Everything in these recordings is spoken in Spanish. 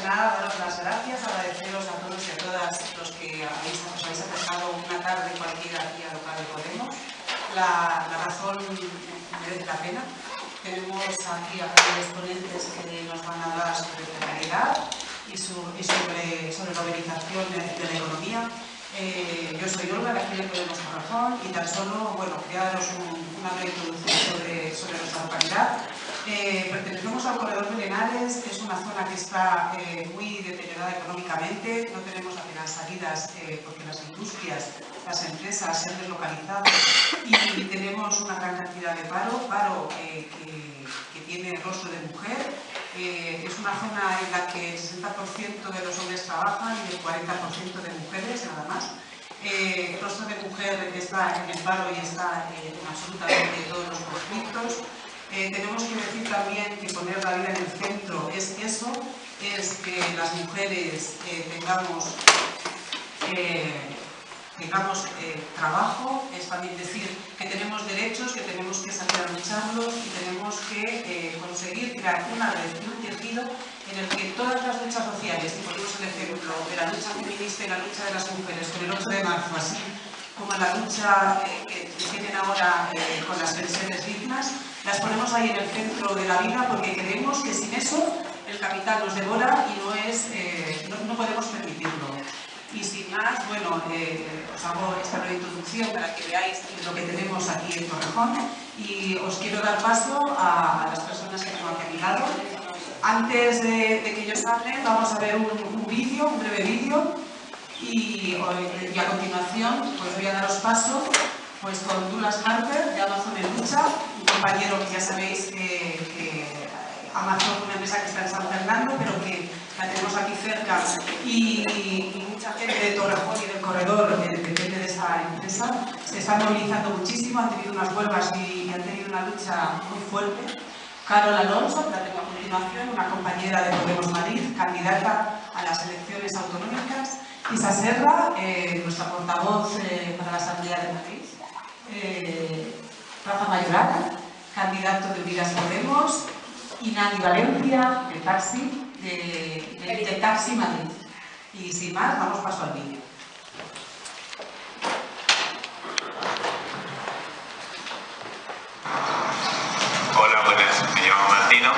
nada, daros las gracias, agradeceros a todos y a todas los que os habéis acercado una tarde cualquiera aquí a Local de Podemos. La razón merece la pena. Tenemos aquí a varios ponentes que nos van a hablar sobre precariedad y sobre la uberización de la economía. Yo soy Olga, de aquí de Podemos Torrejón, y tan solo, bueno, quería daros una breve introducción sobre nuestra localidad. Pertenecemos al corredor de Henares, que es una zona que está muy deteriorada económicamente. No tenemos apenas salidas porque las industrias, las empresas se han deslocalizado y tenemos una gran cantidad de paro que tiene rostro de mujer. Es una zona en la que el 60% de los hombres trabajan y el 40% de mujeres, nada más. El rostro de mujer está en el paro y está en absolutamente todos los conflictos. Tenemos que decir también que poner la vida en el centro es eso, es que las mujeres tengamos trabajo, es también decir que tenemos derechos, que tenemos que salir a lucharlos y tenemos que conseguir crear una red y un tejido en el que todas las luchas sociales, y ponemos el ejemplo de la lucha feminista y la lucha de las mujeres con el 8 de marzo, así como la lucha que tienen ahora con las pensiones dignas, las ponemos ahí en el centro de la vida porque creemos que sin eso el capital nos devora y no podemos permitirlo. Y sin más, bueno, os hago esta breve introducción para que veáis lo que tenemos aquí en Torrejón y os quiero dar paso a las personas que tengo aquí a mi lado. Antes de que ellos hablen, vamos a ver un breve vídeo y a continuación pues voy a daros paso pues con Douglas Harper de Amazon en Lucha, un compañero que ya sabéis que Amazon es una empresa que está en San Fernando, pero que la tenemos aquí cerca y mucha gente de Torrejón y del corredor depende de esa empresa. Se están movilizando muchísimo, han tenido unas huelgas y han tenido una lucha muy fuerte. Carol Alonso, que la tengo a continuación, una compañera de Podemos Madrid, candidata a las elecciones autonómicas. Isa Serra, nuestra portavoz para la Asamblea de Madrid. Rafa Mayoral, candidato de Unidas Podemos. Y Nani Valencia, de Taxi Madrid. Y sin más, damos paso al vídeo. Hola, buenas. Me llamo Martino.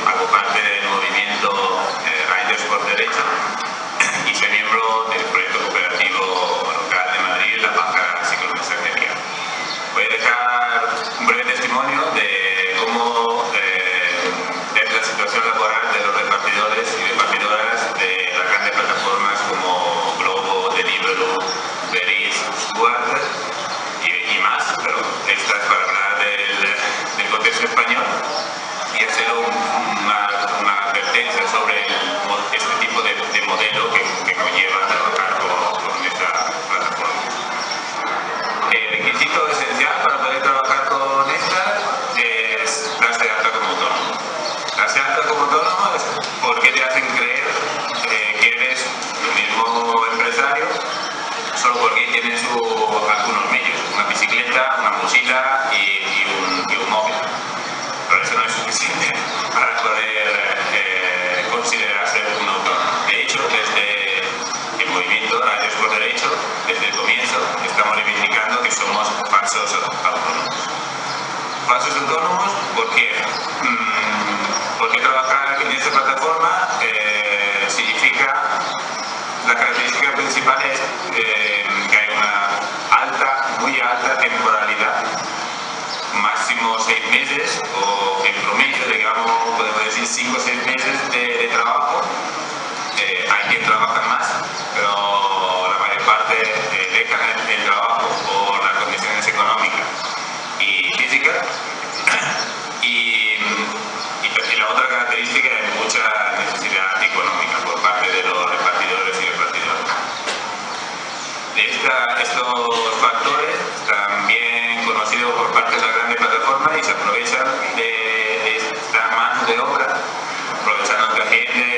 Hago parte del movimiento Riders por Derecho y soy miembro del proyecto cooperativo local de Madrid, la Pájara Ciclomensajería. Voy a dejar un breve testimonio de cómo es la situación laboral de los repartidores y repartidoras de las grandes plataformas como Globo, Deliveroo, Uber Eats, Stuart y más, pero esta es para hablar del contexto español y hacer una advertencia sobre este tipo de modelo que conlleva trabajar con esta plataforma. El requisito esencial para poder trabajar con esta es darse de alta como autónomo. Darse de alta como autónomo es porque te hacen creer que eres el mismo empresario solo porque tienes algunos medios, una bicicleta, una mochila y un móvil. Pero eso no es suficiente para poder considerarse un autónomo. De hecho, desde el movimiento Riders por Derecho, desde el comienzo, estamos reivindicando que somos falsos autónomos. Falsos autónomos, ¿por qué? Porque trabajar en esta plataforma significa, la característica principal es que hay una muy alta temporalidad, máximo 6 meses o en promedio, digamos, podemos decir 5 o 6 meses de trabajo. Hay quien trabaja más, pero la mayor parte dejan el trabajo por las condiciones económicas y físicas. Y la otra característica es mucha necesidad económica por parte de los repartidores y repartidoras. Estos factores están bien conocidos por parte de las grandes plataformas y se aprovechan de esta mano de obra, aprovechando que la gente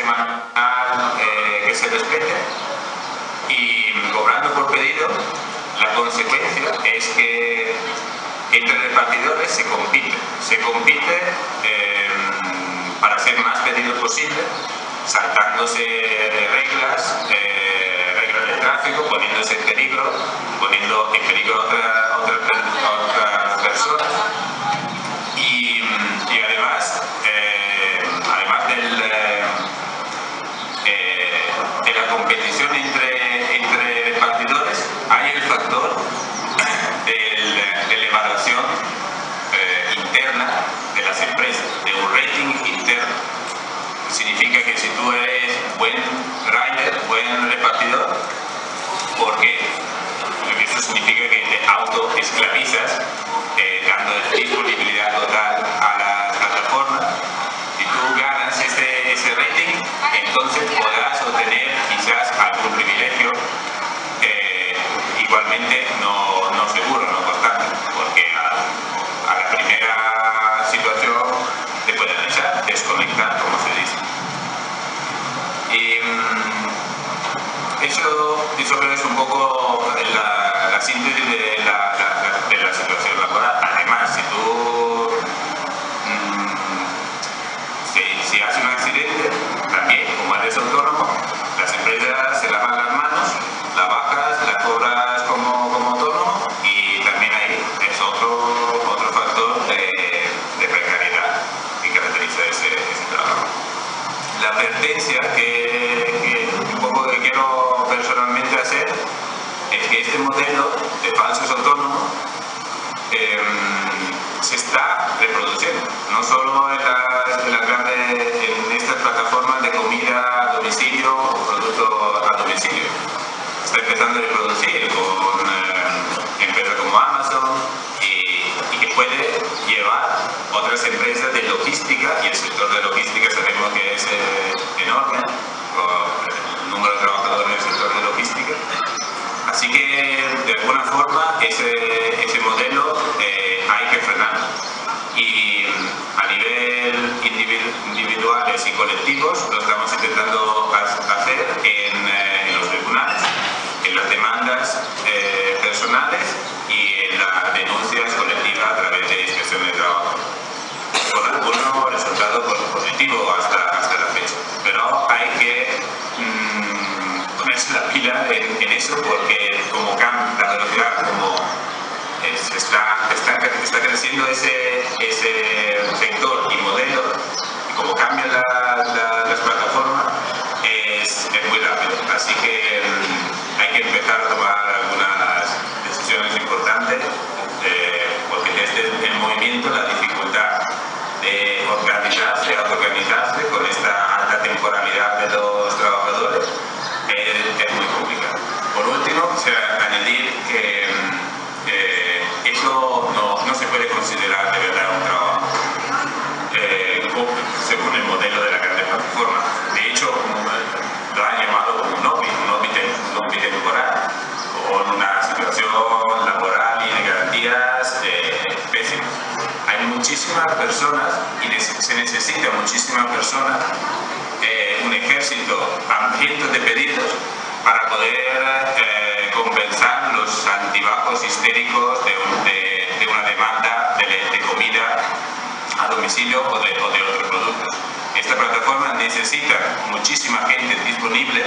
semanal que se respete, y cobrando por pedido. La consecuencia es que entre repartidores se compite para hacer más pedidos posible, saltándose reglas de tráfico, poniéndose en peligro, poniendo en peligro a otras personas, y además de la competición entre repartidores, hay el factor de la evaluación interna de las empresas, de un rating interno. Significa que si tú eres buen rider, buen repartidor, ¿por qué? Porque eso significa que te autoesclavizas, dando disponibilidad total a las plataformas. Si tú ganas ese rating, entonces podrás obtener quizás algún privilegio, igualmente no seguro, no constante, porque a la primera situación te pueden echar, desconectar, como se dice. Y eso creo que es un poco la síntesis de la situación laboral. Además, si tú si haces un accidente, también, como eres autónomo, las empresas se lavan las manos, la bajas, la cobras como autónomo, y también ahí es otro factor de precariedad que caracteriza ese trabajo. La advertencia que un poco que quiero personalmente hacer es que este modelo de falsos autónomos se está reproduciendo, no solo en estas plataformas de comida a domicilio o producto a domicilio. Está empezando a reproducir con empresas como Amazon, y que puede llevar otras empresas de logística, y el sector de logística sabemos que es enorme, el número de trabajadores en el sector de logística. Así que de alguna forma ese modelo hay que frenarlo, y a nivel individuales y colectivos lo estamos intentando hacer en los tribunales, en las demandas personales y en las denuncias colectivas a través de inspección de trabajo, con algunos resultados positivos hasta la fecha. Pero hay que ponerse la pila en eso, porque como cambia la velocidad, como está creciendo ese sector y modelo, y como cambian las plataformas, es muy rápido. Así que hay que empezar a tomar algunas decisiones importantes, porque desde el movimiento la dificultad de autoorganizarse con esta alta temporalidad de los trabajadores es muy complicado. Por último, quisiera añadir que eso no se puede considerar de verdad un trabajo según el modelo de la gran plataforma. De hecho, lo han llamado como un hobby temporal, con una situación laboral y de garantías pésimas. Hay muchísimas personas, y se necesitan muchísimas personas, un ejército hambriento de pedidos para poder compensar los altibajos histéricos de una demanda de comida a domicilio o de otros productos. Esta plataforma necesita muchísima gente disponible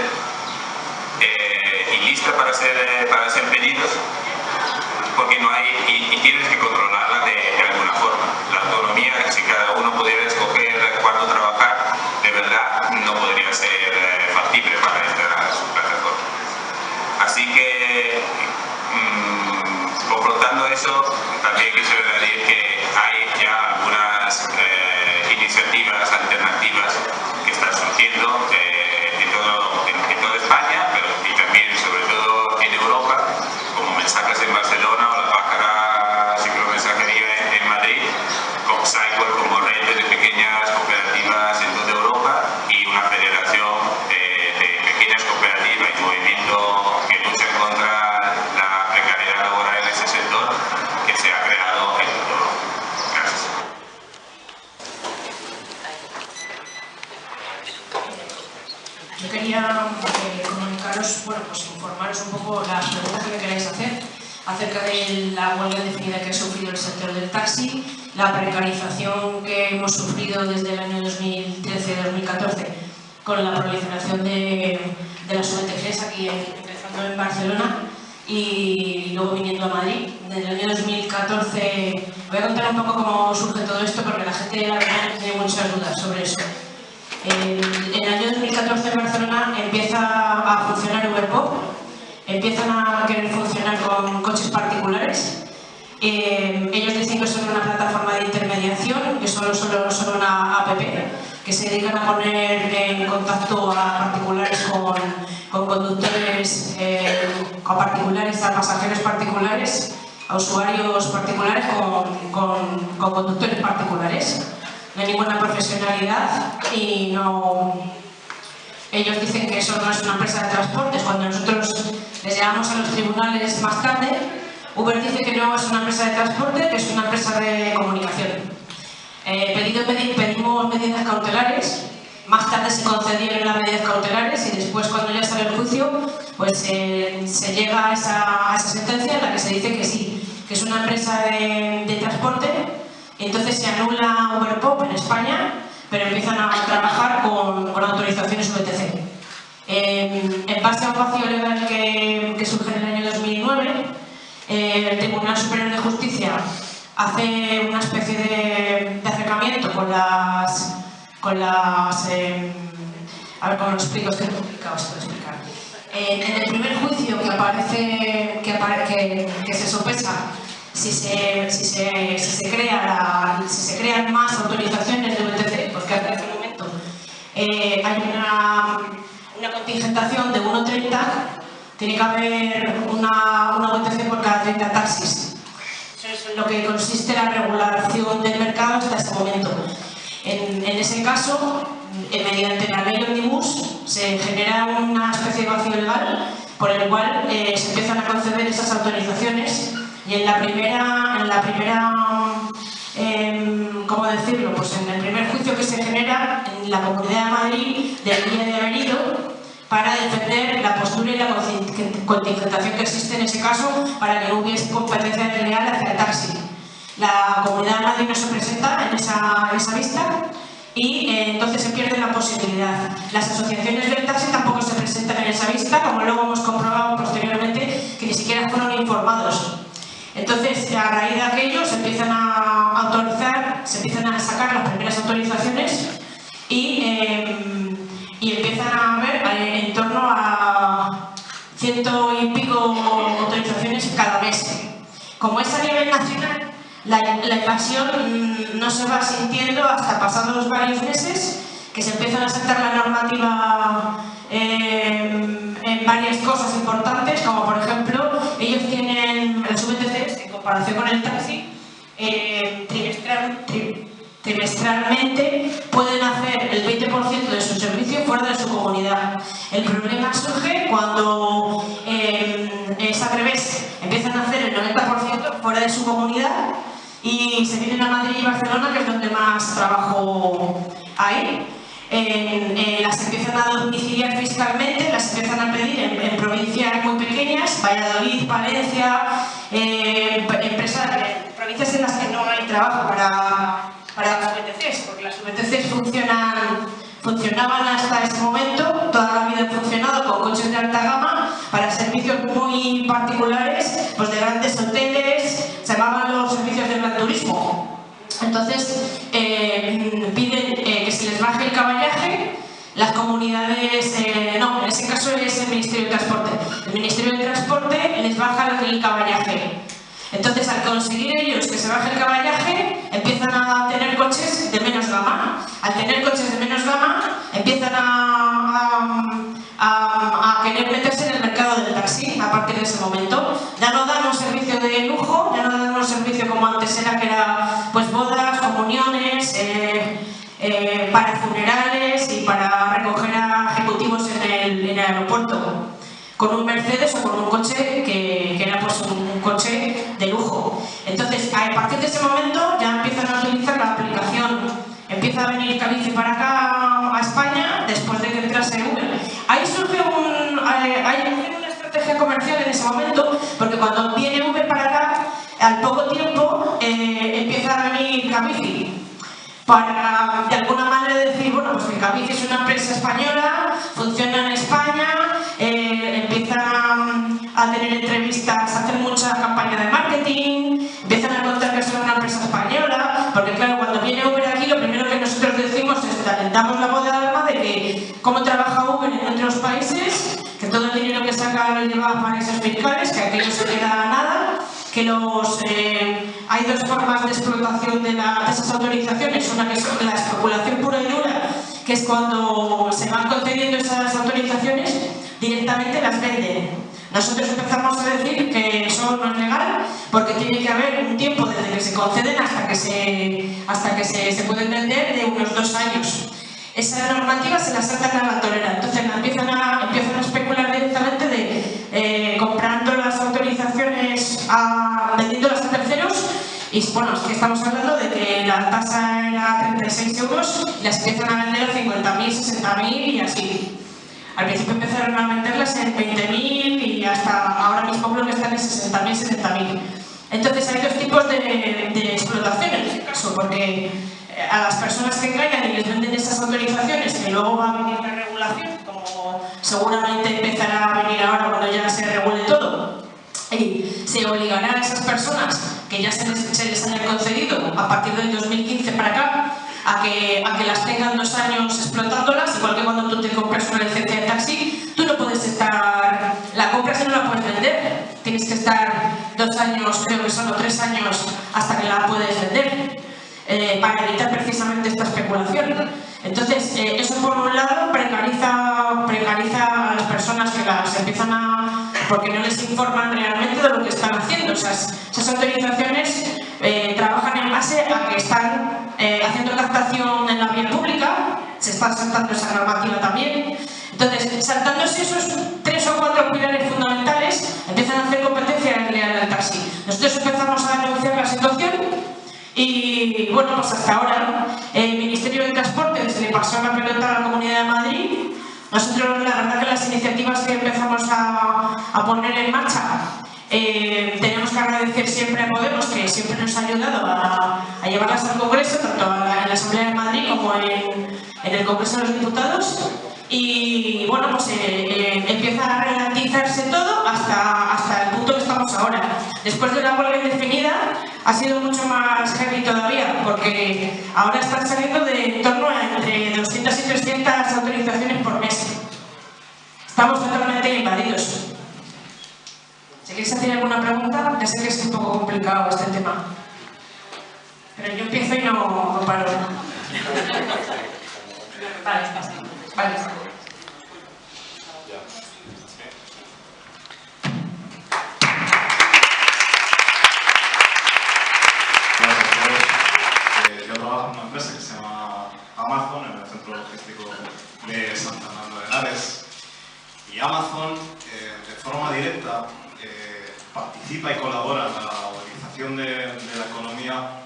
y lista para hacer pedidos, porque no hay, y tienes que controlarla de alguna forma. La autonomía, si cada uno pudiera escoger cuándo trabajar, de verdad no podría ser factible para estas plataformas. Así que, confrontando eso, también quisiera decir que hay ya algunas iniciativas alternativas que están surgiendo en toda España, y también, sobre todo, en Europa, como Mensajes en Barcelona o la página Ciclomensajería en Madrid, quería comunicaros, bueno, pues informaros un poco las preguntas que me queráis hacer acerca de la huelga indefinida que ha sufrido el sector del taxi, la precarización que hemos sufrido desde el año 2013-2014 con la proliferación de las VTCs aquí, empezando en Barcelona y luego viniendo a Madrid. Desde el año 2014, voy a contar un poco cómo surge todo esto porque la gente, la verdad, tiene muchas dudas sobre eso. En el año 2014 en Barcelona empieza a funcionar Uberpop, empiezan a querer funcionar con coches particulares. Ellos dicen que son una plataforma de intermediación, que solo son una app, que se dedican a poner en contacto a particulares con conductores, a particulares, a pasajeros particulares, a usuarios particulares con conductores particulares. No hay ninguna profesionalidad y no... Ellos dicen que eso no es una empresa de transportes. Cuando nosotros les llevamos a los tribunales más tarde, Uber dice que no es una empresa de transporte, que es una empresa de comunicación. Pedimos medidas cautelares, más tarde se concedieron las medidas cautelares y después, cuando ya sale el juicio, pues se llega a esa sentencia en la que se dice que sí, que es una empresa de transporte. Entonces se anula Uberpop en España, pero empiezan a trabajar con autorizaciones VTC. En base a un vacío legal que surge en el año 2009, el Tribunal Superior de Justicia hace una especie de acercamiento con las a ver cómo lo explico, es que es complicado esto de explicar. En el primer juicio que se sopesa si se crean más autorizaciones de VTC, porque hasta ese momento hay una contingentación de 1,30, tiene que haber una VTC por cada 30 taxis. Eso es en lo que consiste la regulación del mercado hasta ese momento. En ese caso, mediante la ley Omnibus, se genera una especie de vacío legal por el cual se empiezan a conceder esas autorizaciones. Y en la primera ¿cómo decirlo? Pues en el primer juicio que se genera en la Comunidad de Madrid debería de haber ido para defender la postura y la contingentación que existe en ese caso para que no hubiese competencia desleal hacia el taxi. La Comunidad de Madrid no se presenta en esa vista y entonces se pierde la posibilidad. Las asociaciones del taxi tampoco se presentan en esa vista, como luego hemos comprobado posteriormente que ni siquiera fueron informados. Entonces, a raíz de aquello, se empiezan a autorizar, se empiezan a sacar las primeras autorizaciones y empiezan a haber en torno a 100 y pico autorizaciones cada mes. Como es a nivel nacional, la invasión no se va sintiendo hasta pasados varios meses, que se empiezan a sentar la normativa en varias cosas importantes, como por ejemplo, ellos tienen las VTCs, en comparación con el taxi, trimestralmente pueden hacer el 20% de su servicio fuera de su comunidad. El problema surge cuando es al revés, empiezan a hacer el 90% fuera de su comunidad y se vienen a Madrid y Barcelona, que es donde más trabajo hay. Las empiezan a domiciliar fiscalmente, las empiezan a pedir en provincias muy pequeñas, Valladolid, Valencia, provincias en las que no hay trabajo para las VTCs, porque las VTCs funcionaban hasta ese momento, toda la vida han funcionado con coches de alta gama para servicios muy particulares, pues de grandes hoteles, se llamaban los servicios de gran turismo. Entonces piden que se les baje el caballaje, las comunidades, no, en ese caso es el Ministerio de Transporte. El Ministerio de Transporte les baja el caballaje. Entonces, al conseguir ellos que se baje el caballaje, empiezan a tener coches de menos gama. Al tener coches de menos gama, empiezan a querer meterse en el mercado del taxi a partir de ese momento. Ya no dan un servicio de lujo, ya no dan un servicio como antes era, que era pues bodas, comuniones, para funerales y para recoger a ejecutivos en el aeropuerto, con un Mercedes o con un coche que era pues un coche de lujo. Entonces, a partir de ese momento ya empiezan a utilizar la aplicación, empieza a venir Cabify para acá a España después de que entrase Uber. Hay momento, porque cuando viene Uber para acá, al poco tiempo empieza a venir Cabify para de alguna manera decir, bueno, pues que Cabify es una empresa española, funciona en España, empiezan a tener entrevistas, hacen mucha campaña de marketing, empiezan a contar que son una empresa española, porque claro, cuando viene Uber aquí lo primero que nosotros decimos es, damos la voz de alarma de que cómo trabaja Uber en otros países, que todo el dinero que saca lo lleva a paraísos fiscales, que aquí no se queda nada, que hay dos formas de explotación de esas autorizaciones, una que es la especulación pura y dura, que es cuando se van concediendo esas autorizaciones, directamente las venden. Nosotros empezamos a decir que eso no es legal, porque tiene que haber un tiempo desde que se conceden hasta que se pueden vender de unos 2 años. Esa normativa se la saltan a la torera, entonces empiezan a especular directamente comprando las autorizaciones, vendiéndolas a terceros, y bueno, es que estamos hablando de que la tasa era 36 euros y las empiezan a vender a 50.000, 60.000 y así. Al principio empezaron a venderlas en 20.000 y hasta ahora mismo creo que están en 60.000, 70.000. Entonces hay dos tipos de explotación en este caso, porque a las personas que engañan y les venden esas autorizaciones, que luego va a venir la regulación, como seguramente empezará a venir ahora cuando ya se regule todo, y se obligará a esas personas que ya se les hayan concedido a partir del 2015 para acá a que las tengan 2 años explotándolas, igual que cuando tú te compras una licencia de taxi, tú no puedes la compras y no la puedes vender, tienes que estar 2 años, creo que son 3 años hasta que la puedes vender, para evitar precisamente esta especulación. Entonces, eso por un lado precariza a las personas que las empiezan porque no les informan realmente de lo que están haciendo. O sea, esas autorizaciones trabajan en base a que están haciendo captación en la vía pública, se están saltando esa normativa también. Entonces, saltándose esos 3 o 4 pilares fundamentales, empiezan a hacer competencia desleal al taxi. Nosotros empezamos a denunciar la situación y, bueno, pues hasta ahora el Ministerio de Transporte se le pasó la pelota a la Comunidad de Madrid. Nosotros, la verdad que las iniciativas que empezamos a poner en marcha, tenemos que agradecer siempre a Podemos, que siempre nos ha ayudado a llevarlas al Congreso, tanto en la Asamblea de Madrid como en el Congreso de los Diputados. Y bueno, pues empieza a ralentizarse todo hasta el punto que estamos ahora. Después de la huelga indefinida ha sido mucho más heavy todavía, porque ahora están saliendo de en torno a entre 200 y 300 autorizaciones por mes. Estamos totalmente invadidos. Si queréis hacer alguna pregunta, ya sé que es un poco complicado este tema, pero yo empiezo y no paro. Vale, está. Vale. Yo trabajo en una empresa que se llama Amazon, en el centro logístico de San Fernando de Henares. Y Amazon, de forma directa, participa y colabora en la organización de la economía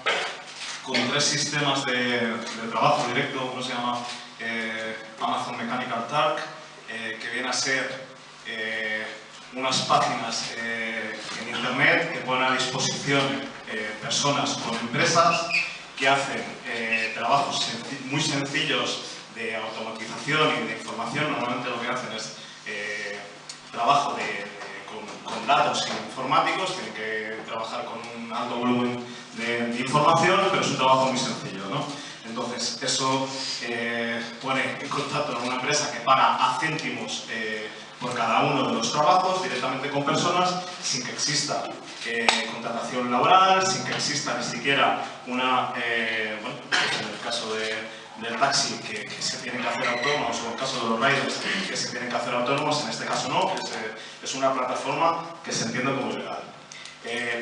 con 3 sistemas de trabajo directo. Uno se llama Amazon Mechanical Turk, que viene a ser unas páginas en internet que ponen a disposición personas con empresas que hacen trabajos muy sencillos de automatización y de información. Normalmente lo que hacen es trabajo con datos informáticos, tienen que trabajar con un alto volumen de información, pero es un trabajo muy sencillo, ¿no? Entonces, eso pone en contacto con una empresa que paga a céntimos por cada uno de los trabajos directamente con personas, sin que exista contratación laboral, sin que exista ni siquiera una, bueno, pues en el caso del taxi, que se tienen que hacer autónomos, o en el caso de los riders, que se tienen que hacer autónomos, en este caso no, es una plataforma que se entiende como legal.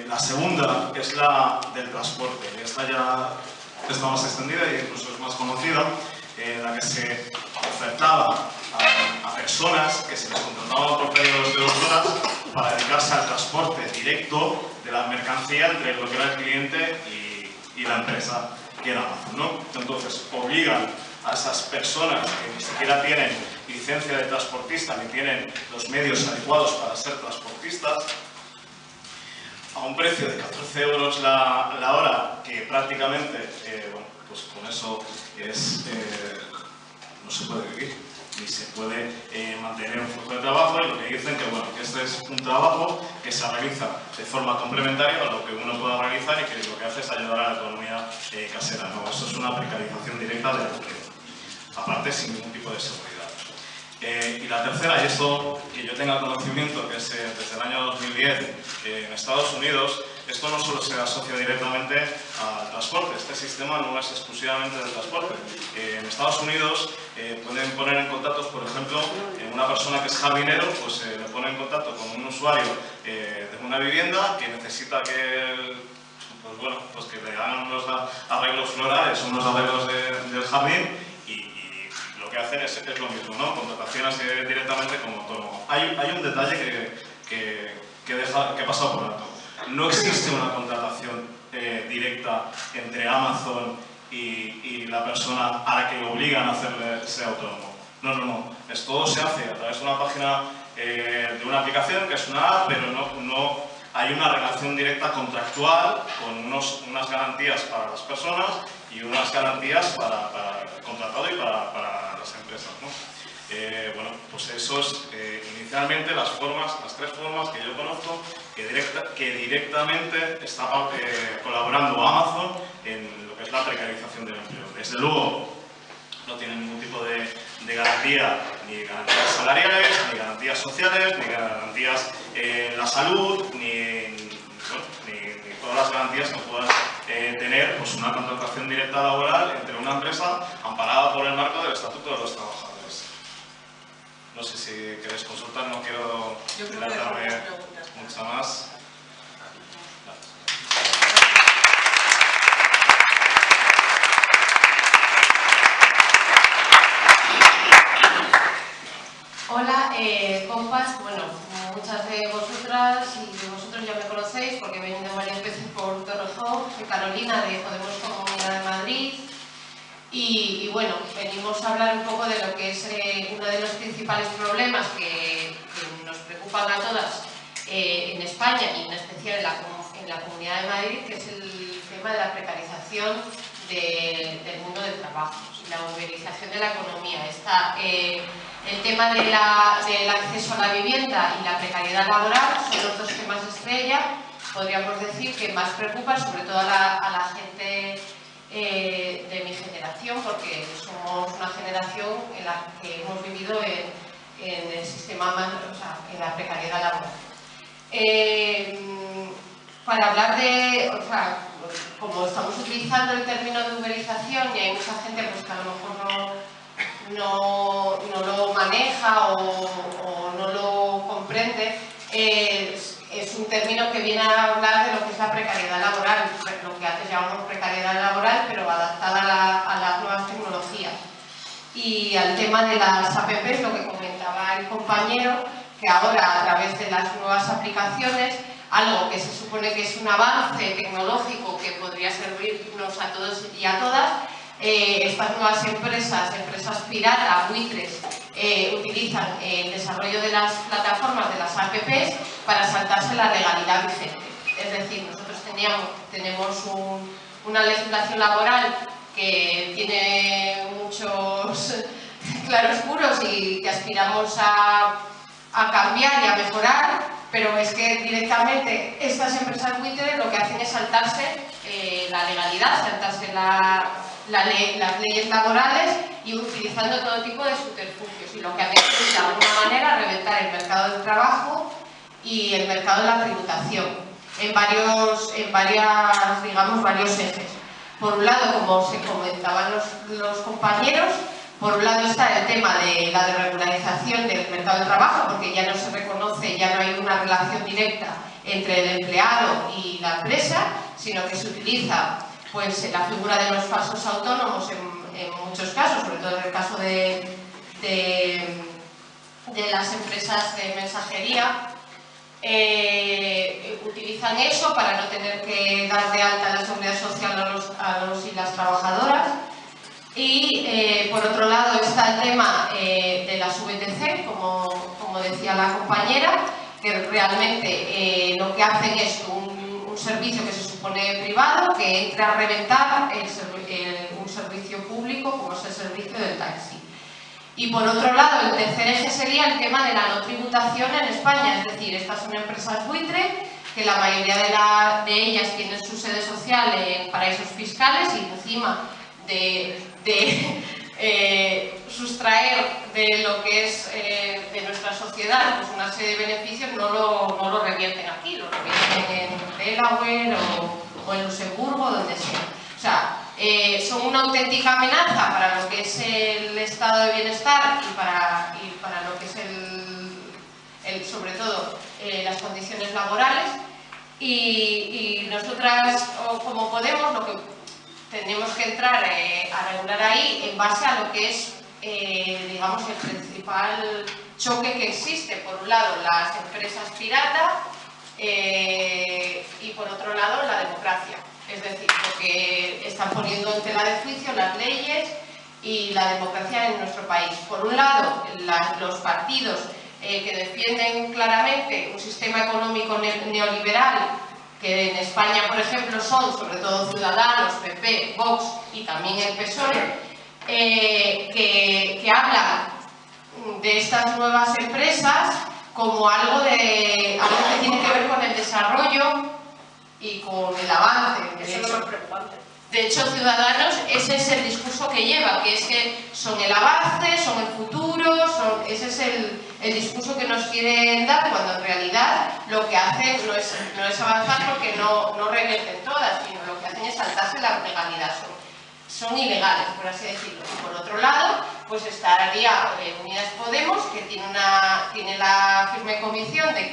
La segunda es la del transporte, y esta ya está más extendida e incluso es más conocida, en la que se ofertaba a personas que se les contrataba por periodos de 2 horas para dedicarse al transporte directo de la mercancía entre lo que era el cliente y la empresa, que era Amazon, ¿no? Entonces, obligan a esas personas que ni siquiera tienen licencia de transportista ni tienen los medios adecuados para ser transportistas, a un precio de 14 euros la hora, que prácticamente, bueno, pues con eso no se puede vivir, ni se puede mantener un flujo de trabajo, y lo que dicen que, bueno, que este es un trabajo que se realiza de forma complementaria a lo que uno pueda realizar y que lo que hace es ayudar a la economía casera, ¿no? Eso es una precarización directa del empleo, aparte sin ningún tipo de seguridad. Y la tercera, y esto que yo tenga conocimiento, que es desde el año 2010, en Estados Unidos, esto no solo se asocia directamente al transporte, este sistema no es exclusivamente del transporte. En Estados Unidos pueden poner en contacto, por ejemplo, una persona que es jardinero, pues le pone en contacto con un usuario de una vivienda que necesita que, pues bueno, pues que le hagan unos arreglos florales, unos arreglos del jardín, y lo que hacen es lo mismo, ¿no? Contrataciones directamente como autónomo. Hay un detalle que he pasado por alto. No existe una contratación directa entre Amazon y la persona a la que obligan a ser autónomo. No. Todo se hace a través de una página, de una aplicación que es una app, pero no hay una relación directa contractual con unas garantías para las personas y unas garantías para el contratado y para las empresas, ¿no? Bueno, pues eso es inicialmente las tres formas que yo conozco que directamente está colaborando Amazon en lo que es la precarización del empleo. Desde luego, no tienen ningún tipo de garantía, ni garantías salariales, ni garantías sociales, ni garantías en la salud, ni todas las garantías que puedan tener pues, una contratación directa laboral entre una empresa amparada por el marco del Estatuto de los Trabajadores. No sé si queréis consultar, no quiero dilatarme mucho más. Hola, compas. Bueno, muchas de vosotras y de vosotros ya me conocéis porque he venido varias veces por Torrejón. Soy Carolina de Podemos Comunidad de Madrid. Y bueno, venimos a hablar un poco de lo que es uno de los principales problemas que nos preocupan a todas en España y en especial en la Comunidad de Madrid, que es el tema de la precarización del mundo del trabajo y la uberización de la economía. El tema del acceso a la vivienda y la precariedad laboral son los dos temas estrella, podríamos decir, que más preocupan sobre todo a la gente de mi generación, porque somos una generación en la que hemos vivido en el sistema, en la precariedad laboral. Para hablar como estamos utilizando el término de uberización y hay mucha gente pues, que a lo mejor no lo maneja o no lo comprende, es un término que viene a hablar de lo que es la precariedad laboral, lo que antes llamamos precariedad laboral, pero adaptada a las nuevas tecnologías. Y al tema de las APPs, lo que comentaba el compañero, que ahora a través de las nuevas aplicaciones, algo que se supone que es un avance tecnológico que podría servirnos a todos y a todas, estas nuevas empresas pirata, buitres, utilizan el desarrollo de las plataformas de las APPs para saltarse la legalidad vigente. Es decir, nosotros tenemos una legislación laboral que tiene muchos claroscuros y que aspiramos a cambiar y a mejorar, pero es que directamente estas empresas buitres lo que hacen es saltarse la legalidad, saltarse las leyes laborales y utilizando todo tipo de subterfugios, y lo que hacen es de alguna manera reventar el mercado del trabajo y el mercado de la tributación en varios ejes. Por un lado, como se comentaban los compañeros, por un lado está el tema de la desregularización del mercado de trabajo, porque ya no se reconoce, ya no hay una relación directa entre el empleado y la empresa, sino que se utiliza pues, la figura de los falsos autónomos en muchos casos, sobre todo en el caso de las empresas de mensajería. Utilizan eso para no tener que dar de alta la seguridad social a los y las trabajadoras. Y por otro lado está el tema de las VTC, como decía la compañera, que realmente lo que hacen es un servicio que se supone privado, que entra a reventar un servicio público como es el servicio del taxi. Y por otro lado, el tercer eje sería el tema de la no tributación en España, es decir, estas son empresas buitre, que la mayoría de ellas tienen su sede social en paraísos fiscales y encima de sustraer de lo que es de nuestra sociedad pues una serie de beneficios, no lo revierten aquí, lo revierten en Delaware o en Luxemburgo, donde sea. O sea, son una auténtica amenaza para lo que es el estado de bienestar y para lo que es sobre todo las condiciones laborales. Y nosotras, como Podemos, lo que tenemos que entrar a regular ahí en base a lo que es, digamos, el principal choque que existe. Por un lado, las empresas pirata y por otro lado, la democracia. Es decir, porque están poniendo en tela de juicio las leyes y la democracia en nuestro país. Por un lado, los partidos que defienden claramente un sistema económico neoliberal, que en España, por ejemplo, son sobre todo Ciudadanos, PP, Vox y también el PSOE, que hablan de estas nuevas empresas como algo que tiene que ver con el desarrollo y con el avance. Eso es lo más preocupante. De hecho, Ciudadanos, ese es el discurso que lleva, que es que son el avance, son el futuro, ese es el discurso que nos quieren dar, cuando en realidad lo que hacen no es avanzar porque no revierten todas, sino lo que hacen es saltarse la legalidad. Son ilegales, por así decirlo. Y por otro lado, pues estaría Unidas Podemos, que tiene la firme convicción de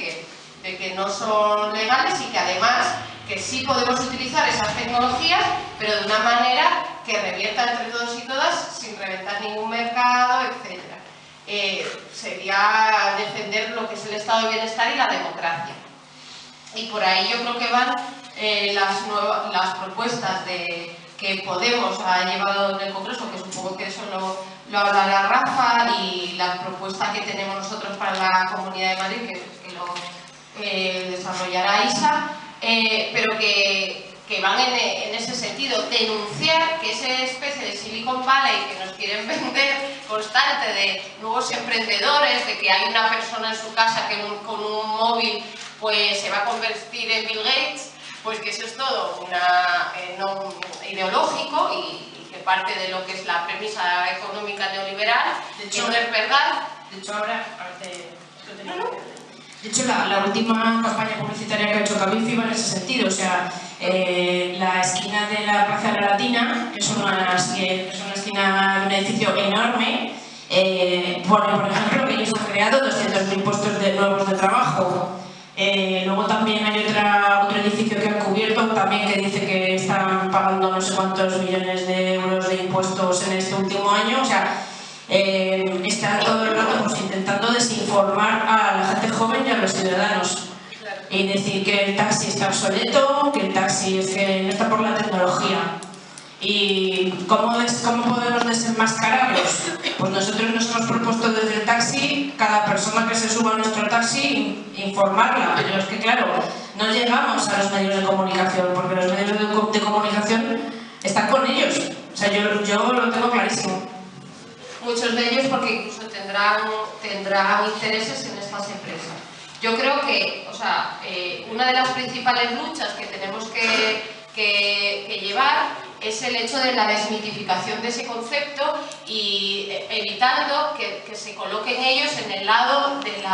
que no son legales y que además que sí podemos utilizar esas tecnologías, pero de una manera que revierta entre todos y todas sin reventar ningún mercado, etc. Sería defender lo que es el estado de bienestar y la democracia. Y por ahí yo creo que van las propuestas que Podemos ha llevado en el Congreso, que supongo que eso lo hablará Rafa, y la propuesta que tenemos nosotros para la Comunidad de Madrid, que lo desarrollará Isa, pero que van en ese sentido, denunciar que esa especie de Silicon Valley que nos quieren vender constante de nuevos emprendedores, de que hay una persona en su casa que con un móvil pues se va a convertir en Bill Gates, pues que eso es todo no ideológico y que parte de lo que es la premisa económica neoliberal, de hecho, no es verdad. De hecho, De hecho, la última campaña publicitaria que ha hecho Cabify iba en ese sentido, o sea, la esquina de la Plaza de la Latina, que es una esquina de un edificio enorme, pone, por ejemplo, que ellos han creado 200.000 puestos nuevos de trabajo. Luego también hay otro edificio que han cubierto, también que dice que están pagando no sé cuántos millones de euros de impuestos en este último año, o sea, están todo el rato pues, intentando desinformar a la gente joven y a los ciudadanos y decir que el taxi está obsoleto, que el taxi es que no está por la tecnología. ¿Y cómo podemos desenmascararlos? Pues nosotros nos hemos propuesto desde el taxi, cada persona que se suba a nuestro taxi, informarla, pero es que claro, no llegamos a los medios de comunicación, porque los medios de comunicación están con ellos, o sea, yo lo tengo clarísimo. Muchos de ellos porque incluso tendrán intereses en estas empresas. Yo creo que, o sea, una de las principales luchas que tenemos que llevar es el hecho de la desmitificación de ese concepto y evitando que se coloquen ellos en el lado del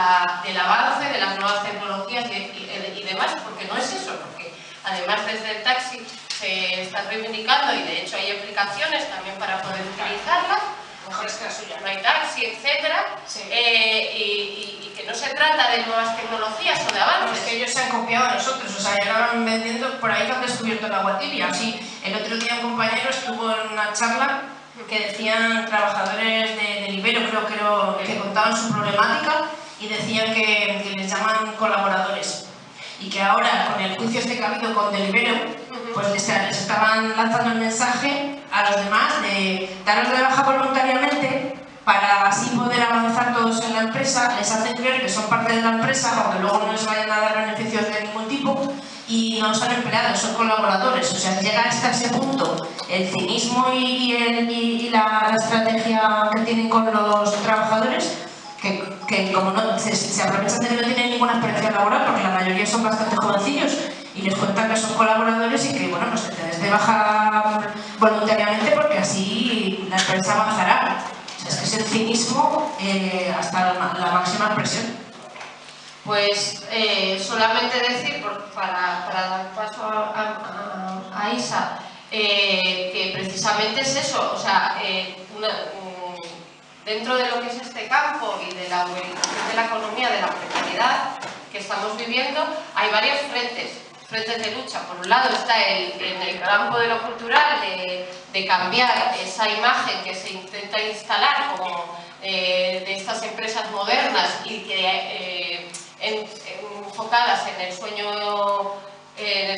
avance de las nuevas tecnologías y demás, porque no es eso, porque además desde el taxi se está reivindicando y de hecho hay aplicaciones también para poder utilizarlas, mejores que la suya. No hay taxi, etcétera, sí. Y que no se trata de nuevas tecnologías o de avances. Es que ellos se han copiado a nosotros, o sea, llegaban vendiendo por ahí que han descubierto el agua tibia. Sí, el otro día un compañero estuvo en una charla que decían trabajadores de Libero, creo que contaban su problemática y decían que les llaman colaboradores y que ahora con el juicio este que ha habido con Deliveroo pues les estaban lanzando el mensaje a los demás de daros de baja voluntariamente para así poder avanzar todos en la empresa. Les hacen creer que son parte de la empresa, aunque luego no les vayan a dar beneficios de ningún tipo, y no son empleados, son colaboradores. O sea, llega hasta ese punto el cinismo y la estrategia que tienen con los trabajadores, que como no se aprovechan de que no tienen ninguna experiencia laboral, porque la mayoría son bastante jovencillos, y les cuentan que son colaboradores y que, bueno, pues que te des de baja voluntariamente porque así la empresa avanzará. O sea, es que es el cinismo hasta la máxima expresión. Pues solamente decir, para dar paso a Isa, que precisamente es eso, o sea, dentro de lo que es este campo y de la uberización de la economía, de la precariedad que estamos viviendo, hay varios frentes de lucha. Por un lado está en el campo de lo cultural, de cambiar esa imagen que se intenta instalar como de estas empresas modernas y que enfocadas en el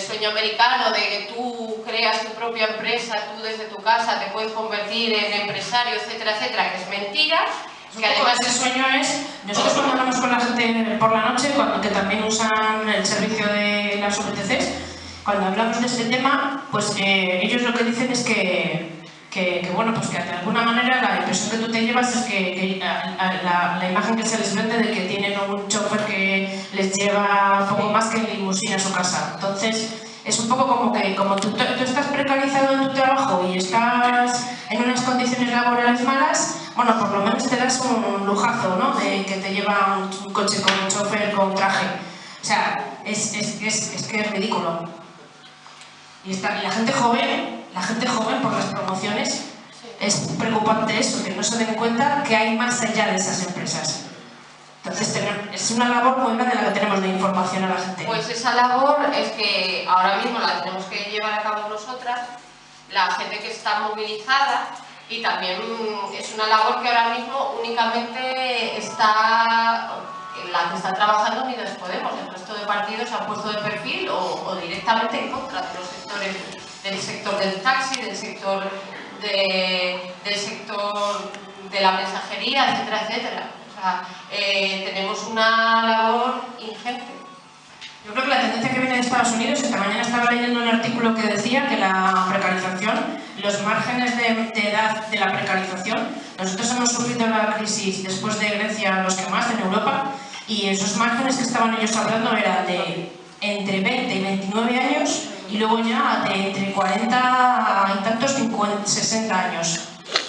sueño americano de que tú creas tu propia empresa, tú desde tu casa te puedes convertir en empresario, etcétera, etcétera, que es mentira. Que además el sueño es, nosotros cuando hablamos con la gente por la noche, que también usan el servicio de las UPTCs, cuando hablamos de este tema, pues ellos lo que dicen es que bueno, pues que de alguna manera la impresión que tú te llevas es que la imagen que se les vende de que tienen un chofer que les lleva poco más que en limusina a su casa. Entonces es un poco como que como tú estás precarizado en tu trabajo y estás en unas condiciones laborales malas, bueno, por lo menos te das un lujazo, ¿no? De que te lleva un coche con un chofer con traje. O sea, es que es ridículo. Y la gente joven por las promociones, es preocupante eso, que no se den cuenta que hay más allá de esas empresas. Entonces es una labor muy grande la que tenemos de información a la gente. Pues esa labor es que ahora mismo la tenemos que llevar a cabo nosotras, la gente que está movilizada, y también es una labor que ahora mismo únicamente está la que está trabajando Unidas Podemos. El resto de partidos se han puesto de perfil o directamente en contra de los sectores, del sector del taxi, del sector de la mensajería, etcétera, etcétera. O sea, tenemos una labor ingente. Yo creo que la tendencia que viene de Estados Unidos, esta mañana estaba leyendo un artículo que decía que la precarización, los márgenes de edad de la precarización, nosotros hemos sufrido la crisis después de Grecia los que más en Europa, y esos márgenes que estaban ellos hablando eran de entre 20 y 29 años y luego ya de entre 40 y tantos 60 años.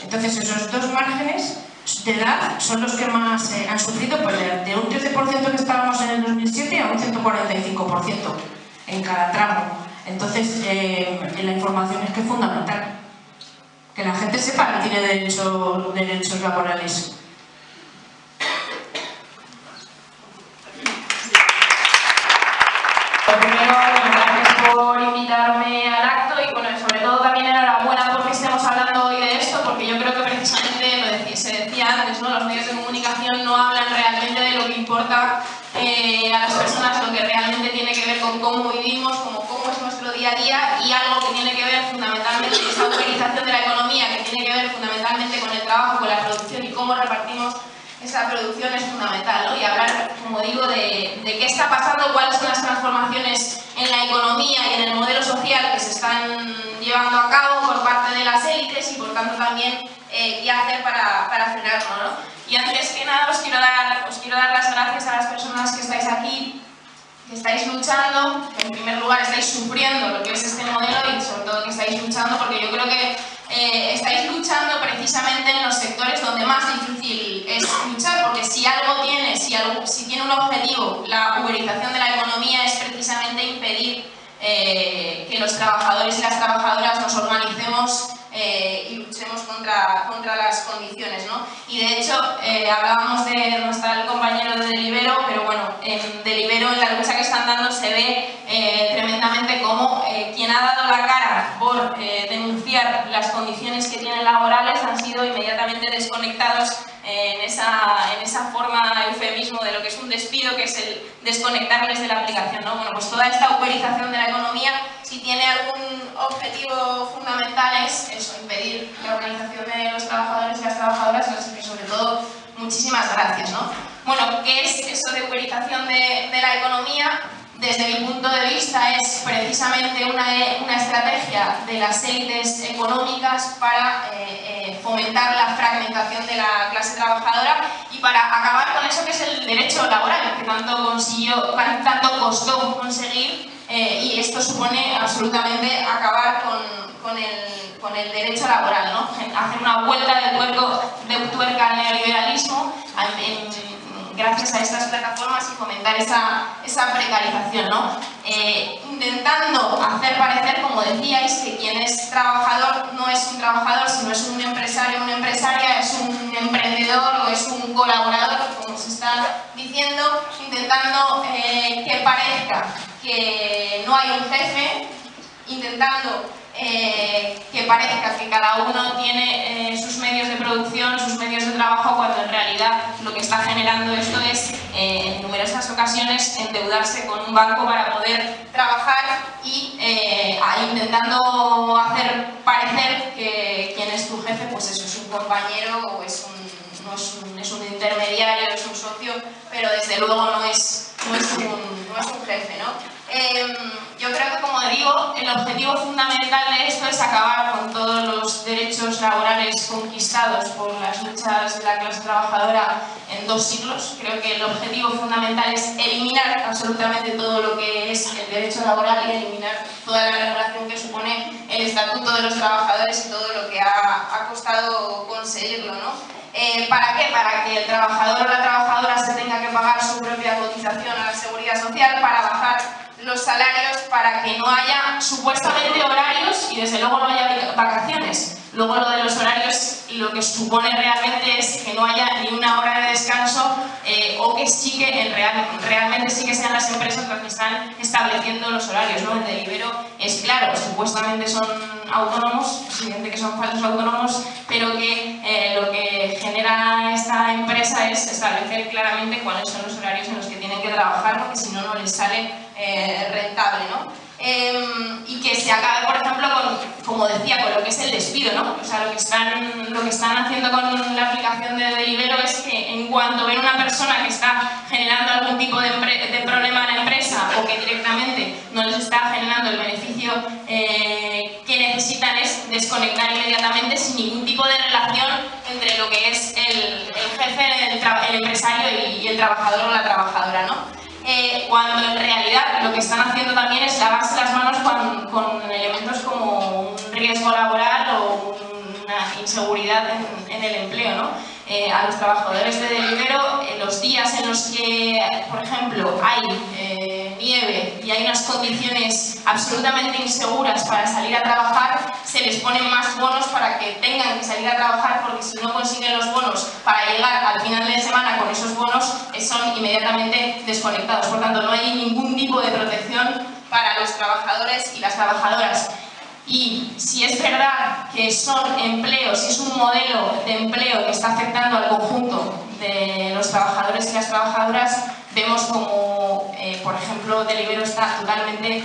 Entonces esos dos márgenes de edad son los que más han sufrido, pues de un 13% que estábamos en el 2007 a un 145% en cada tramo. Entonces la información es que es fundamental, que la gente sepa que tiene derechos laborales. Primero, gracias por invitarme al acto y bueno, sobre todo también enhorabuena porque estemos hablando hoy de esto, porque yo creo que precisamente se decía antes, ¿no? Los medios de comunicación no hablan realmente de lo que importa a las personas, lo que realmente tiene que ver con cómo vivimos, cómo es nuestro día a día, y algo que tiene que ver fundamentalmente con esa uberización de la economía, que tiene que ver fundamentalmente con el trabajo, con la producción y cómo repartimos esa producción, es fundamental, ¿no? Y hablar, como digo, de qué está pasando, cuáles son las transformaciones en la economía y en el modelo social que se están llevando a cabo por parte de las élites y por tanto también qué hacer para frenarlo, ¿no? Y antes que nada os quiero dar las gracias a las personas que estáis aquí, que estáis luchando, que en primer lugar estáis sufriendo lo que es este modelo y sobre todo que estáis luchando, porque yo creo que estáis luchando precisamente en los sectores donde más difícil es luchar, porque si algo tiene, si tiene un objetivo la uberización de la economía, es precisamente impedir que los trabajadores y las trabajadoras nos organicemos y luchemos contra las condiciones, ¿no? Y de hecho, hablábamos de, no está el compañero de Delibero, pero bueno, en Delibero, en la lucha que están dando, se ve tremendamente cómo quien ha dado la cara por denunciar las condiciones que tienen laborales han sido inmediatamente desconectados en esa forma eufemismo de lo que es un despido, que es el desconectarles de la aplicación, ¿no? Bueno, pues toda esta uberización de la economía, si tiene algún objetivo fundamental, es eso, impedir la organización de los trabajadores y las trabajadoras, así que sobre todo, muchísimas gracias, ¿no? Bueno, ¿qué es eso de uberización de la economía? Desde mi punto de vista es precisamente una estrategia de las élites económicas para fomentar la fragmentación de la clase trabajadora y para acabar con eso que es el derecho laboral, que tanto costó conseguir, y esto supone absolutamente acabar con el derecho laboral, ¿no? Hacer una vuelta de tuerca al neoliberalismo gracias a estas plataformas y fomentar esa precarización, ¿no? Intentando hacer parecer, como decíais, que quien es trabajador no es un trabajador, sino es un empresario o una empresaria, es un emprendedor o es un colaborador, como se está diciendo, intentando que parezca que no hay un jefe, intentando que parezca que cada uno tiene sus medios de producción, sus medios de trabajo, cuando en realidad lo que está generando esto es, en numerosas ocasiones, endeudarse con un banco para poder trabajar y intentando hacer parecer que quien es tu jefe, pues eso, es un compañero o es un intermediario, es un socio, pero desde luego no es un jefe, ¿no? Yo creo que, como digo, el objetivo fundamental de esto es acabar con todos los derechos laborales conquistados por las luchas de la clase trabajadora en 2 siglos. Creo que el objetivo fundamental es eliminar absolutamente todo lo que es el derecho laboral y eliminar toda la regulación que supone el Estatuto de los Trabajadores y todo lo que ha costado conseguirlo, ¿no? ¿Para qué? Para que el trabajador o la trabajadora se tenga que pagar su propia cotización a la Seguridad Social, para bajar los salarios, para que no haya supuestamente horarios y desde luego no haya vacaciones. Luego lo de los horarios lo que supone realmente es que no haya ni una hora de descanso o que sí que realmente sí que sean las empresas las que están estableciendo los horarios, ¿no? El Deliveroo es claro, supuestamente son autónomos, es evidente que son falsos autónomos, pero que lo que genera esta empresa es establecer claramente cuáles son los horarios en los que tienen que trabajar, porque si no, no les sale rentable, ¿no? Y que se acabe, por ejemplo, como decía, con lo que es el despido, ¿no? O sea, lo que están haciendo con la aplicación de Deliveroo es que en cuanto ven una persona que está generando algún tipo de problema a la empresa o que directamente no les está generando el beneficio que necesitan, es desconectar inmediatamente sin ningún tipo de relación entre lo que es el jefe, el empresario y el trabajador o la trabajadora, ¿no? Cuando en realidad lo que están haciendo también es lavarse las manos con elementos como un riesgo laboral o una inseguridad en el empleo, ¿no? A los trabajadores de Deliveroo, los días en los que, por ejemplo, hay nieve y hay unas condiciones absolutamente inseguras para salir a trabajar, se les ponen más bonos para que tengan que salir a trabajar, porque si no consiguen los bonos para llegar al final de semana con esos bonos, son inmediatamente desconectados. Por tanto, no hay ningún tipo de protección para los trabajadores y las trabajadoras. Y si es verdad que son empleos, si es un modelo de empleo que está afectando al conjunto de los trabajadores y las trabajadoras, vemos como, por ejemplo, Deliveroo está totalmente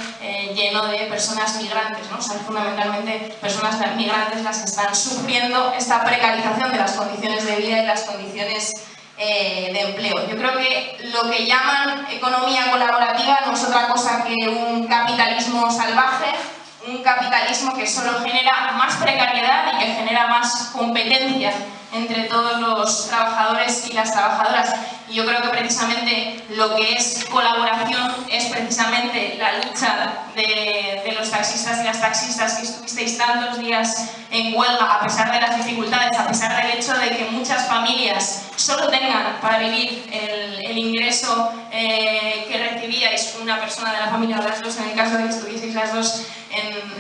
lleno de personas migrantes, ¿no? O sea, fundamentalmente personas migrantes las que están sufriendo esta precarización de las condiciones de vida y las condiciones de empleo. Yo creo que lo que llaman economía colaborativa no es otra cosa que un capitalismo salvaje, un capitalismo que solo genera más precariedad y que genera más competencia entre todos los trabajadores y las trabajadoras. Y yo creo que precisamente lo que es colaboración es precisamente la lucha de los taxistas y las taxistas que estuvisteis tantos días en huelga, a pesar de las dificultades, a pesar del hecho de que muchas familias solo tengan para vivir el ingreso que recibíais una persona de la familia o las dos, en el caso de que estuvieseis las dos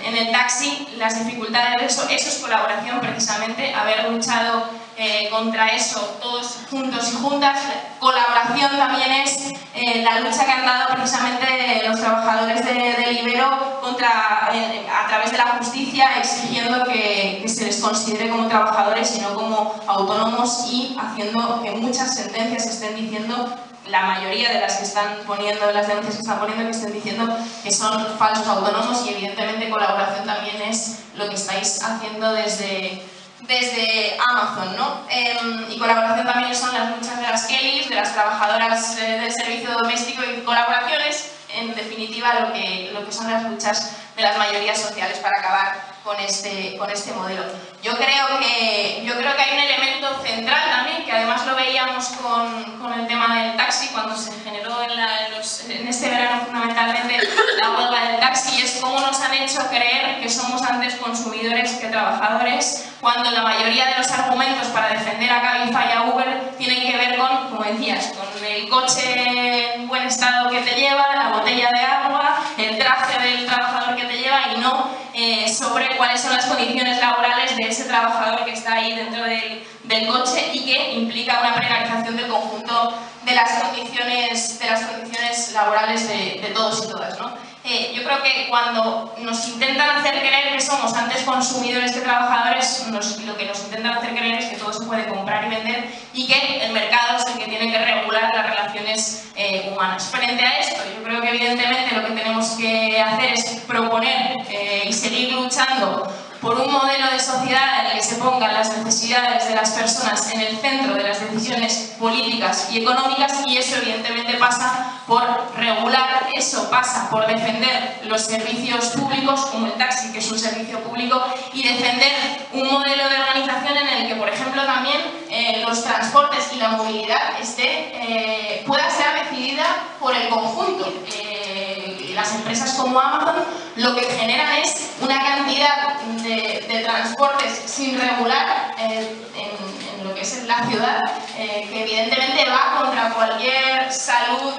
en el taxi, las dificultades de eso es colaboración precisamente, haber luchado contra eso todos juntos y juntas. Colaboración también es la lucha que han dado precisamente los trabajadores de Ibero a través de la justicia, exigiendo que se les considere como trabajadores y no como autónomos, y haciendo que muchas sentencias estén diciendo, la mayoría de las que están poniendo, las denuncias que están poniendo, que estén diciendo que son falsos autónomos. Y evidentemente colaboración también es lo que estáis haciendo desde Amazon, ¿no? Y colaboración también son las luchas de las Kellys, de las trabajadoras del servicio doméstico, y colaboraciones, en definitiva, lo que son las luchas de las mayorías sociales para acabar con este modelo. Yo creo que hay un elemento central también, que además lo veíamos con el tema del taxi, cuando se generó en este verano fundamentalmente la huelga del taxi, y es cómo nos han hecho creer que somos antes consumidores que trabajadores, cuando la mayoría de los argumentos para defender a Cabify y a Uber tienen que ver con, como decías, con el coche en buen estado que te lleva, la botella de agua, el traje del trabajador que te lleva, y no sobre cuáles son las condiciones laborales de ese trabajador que está ahí dentro del coche, y que implica una precarización del conjunto de las condiciones laborales de todos y todas, ¿no? Yo creo que cuando nos intentan hacer creer que somos antes consumidores que trabajadores, lo que nos intentan hacer creer es que todo se puede comprar y vender, y que el mercado es el que tiene que regular las relaciones humanas. Frente a esto, yo creo que evidentemente lo que tenemos que hacer es proponer y seguir luchando por un modelo de sociedad en el que se pongan las necesidades de las personas en el centro de las decisiones políticas y económicas, y eso evidentemente pasa por regular, eso pasa por defender los servicios públicos, como el taxi, que es un servicio público, y defender un modelo de organización en el que, por ejemplo, también los transportes y la movilidad pueda ser decidida por el conjunto. Las empresas como Amazon lo que generan es una cantidad de transportes sin regular en lo que es la ciudad, que evidentemente va contra cualquier salud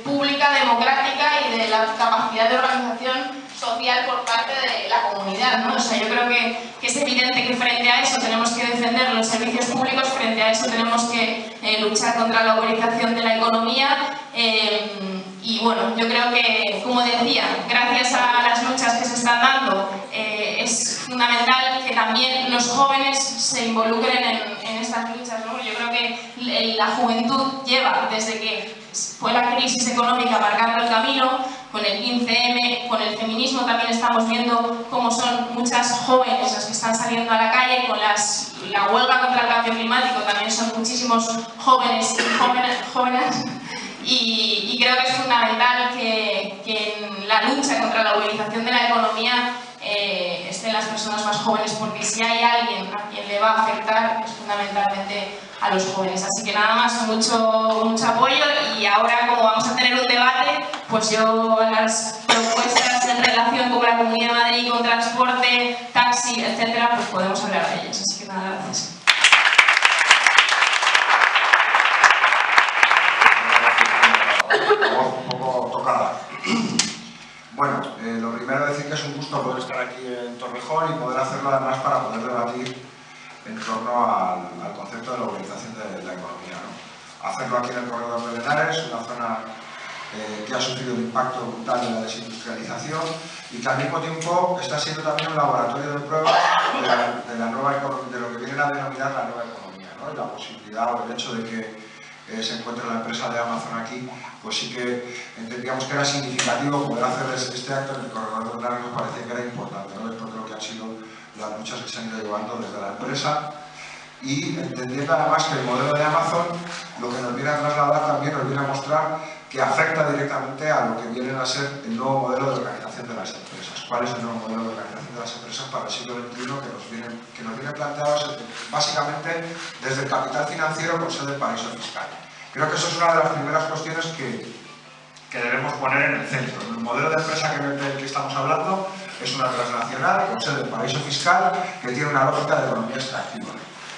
pública, democrática, y de la capacidad de organización social por parte de la comunidad, ¿no? O sea, yo creo que es evidente que frente a eso tenemos que defender los servicios públicos, frente a eso tenemos que luchar contra la uberización de la economía. Y bueno, yo creo que, como decía, gracias a las luchas que se están dando, es fundamental que también los jóvenes se involucren en estas luchas, ¿no? Yo creo que la juventud lleva, desde que fue la crisis económica marcando el camino, con el 15M, con el feminismo también estamos viendo cómo son muchas jóvenes las que están saliendo a la calle, con la huelga contra el cambio climático también son muchísimos jóvenes y creo que es fundamental que en la lucha contra la uberización de la economía estén las personas más jóvenes, porque si hay alguien a quien le va a afectar es fundamentalmente a los jóvenes. Así que nada más, mucho apoyo, y ahora, como vamos a tener un debate, pues yo las propuestas en relación con la Comunidad de Madrid, con transporte, taxi, etcétera, pues podemos hablar de ellas. Así que nada, gracias. Un poco tocada. Bueno, lo primero decir que es un gusto poder estar aquí en Torrejón y poder hacerlo además para poder debatir en torno al concepto de la uberización de la economía, ¿no? Hacerlo aquí en el corredor de Henares, una zona que ha sufrido un impacto brutal de la desindustrialización y que al mismo tiempo está siendo también un laboratorio de pruebas de lo que vienen a denominar la nueva economía, ¿no? Y la posibilidad o el hecho de que se encuentra la empresa de Amazon aquí, pues sí que entendíamos que era significativo poder hacer este acto en el corredor de Henares. Nos parecía que era importante, ¿no? Después de lo que han sido las luchas que se han ido llevando desde la empresa, y entendiendo además que el modelo de Amazon lo que nos viene a trasladar también nos viene a mostrar que afecta directamente a lo que viene a ser el nuevo modelo de organización de las empresas. ¿Cuál es el nuevo modelo de organización de las empresas para el siglo XXI que nos viene planteado básicamente desde el capital financiero con sede en paraíso fiscal? Creo que eso es una de las primeras cuestiones que debemos poner en el centro. El modelo de empresa del que estamos hablando es una transnacional con sede en paraíso fiscal que tiene una lógica de economía extractiva.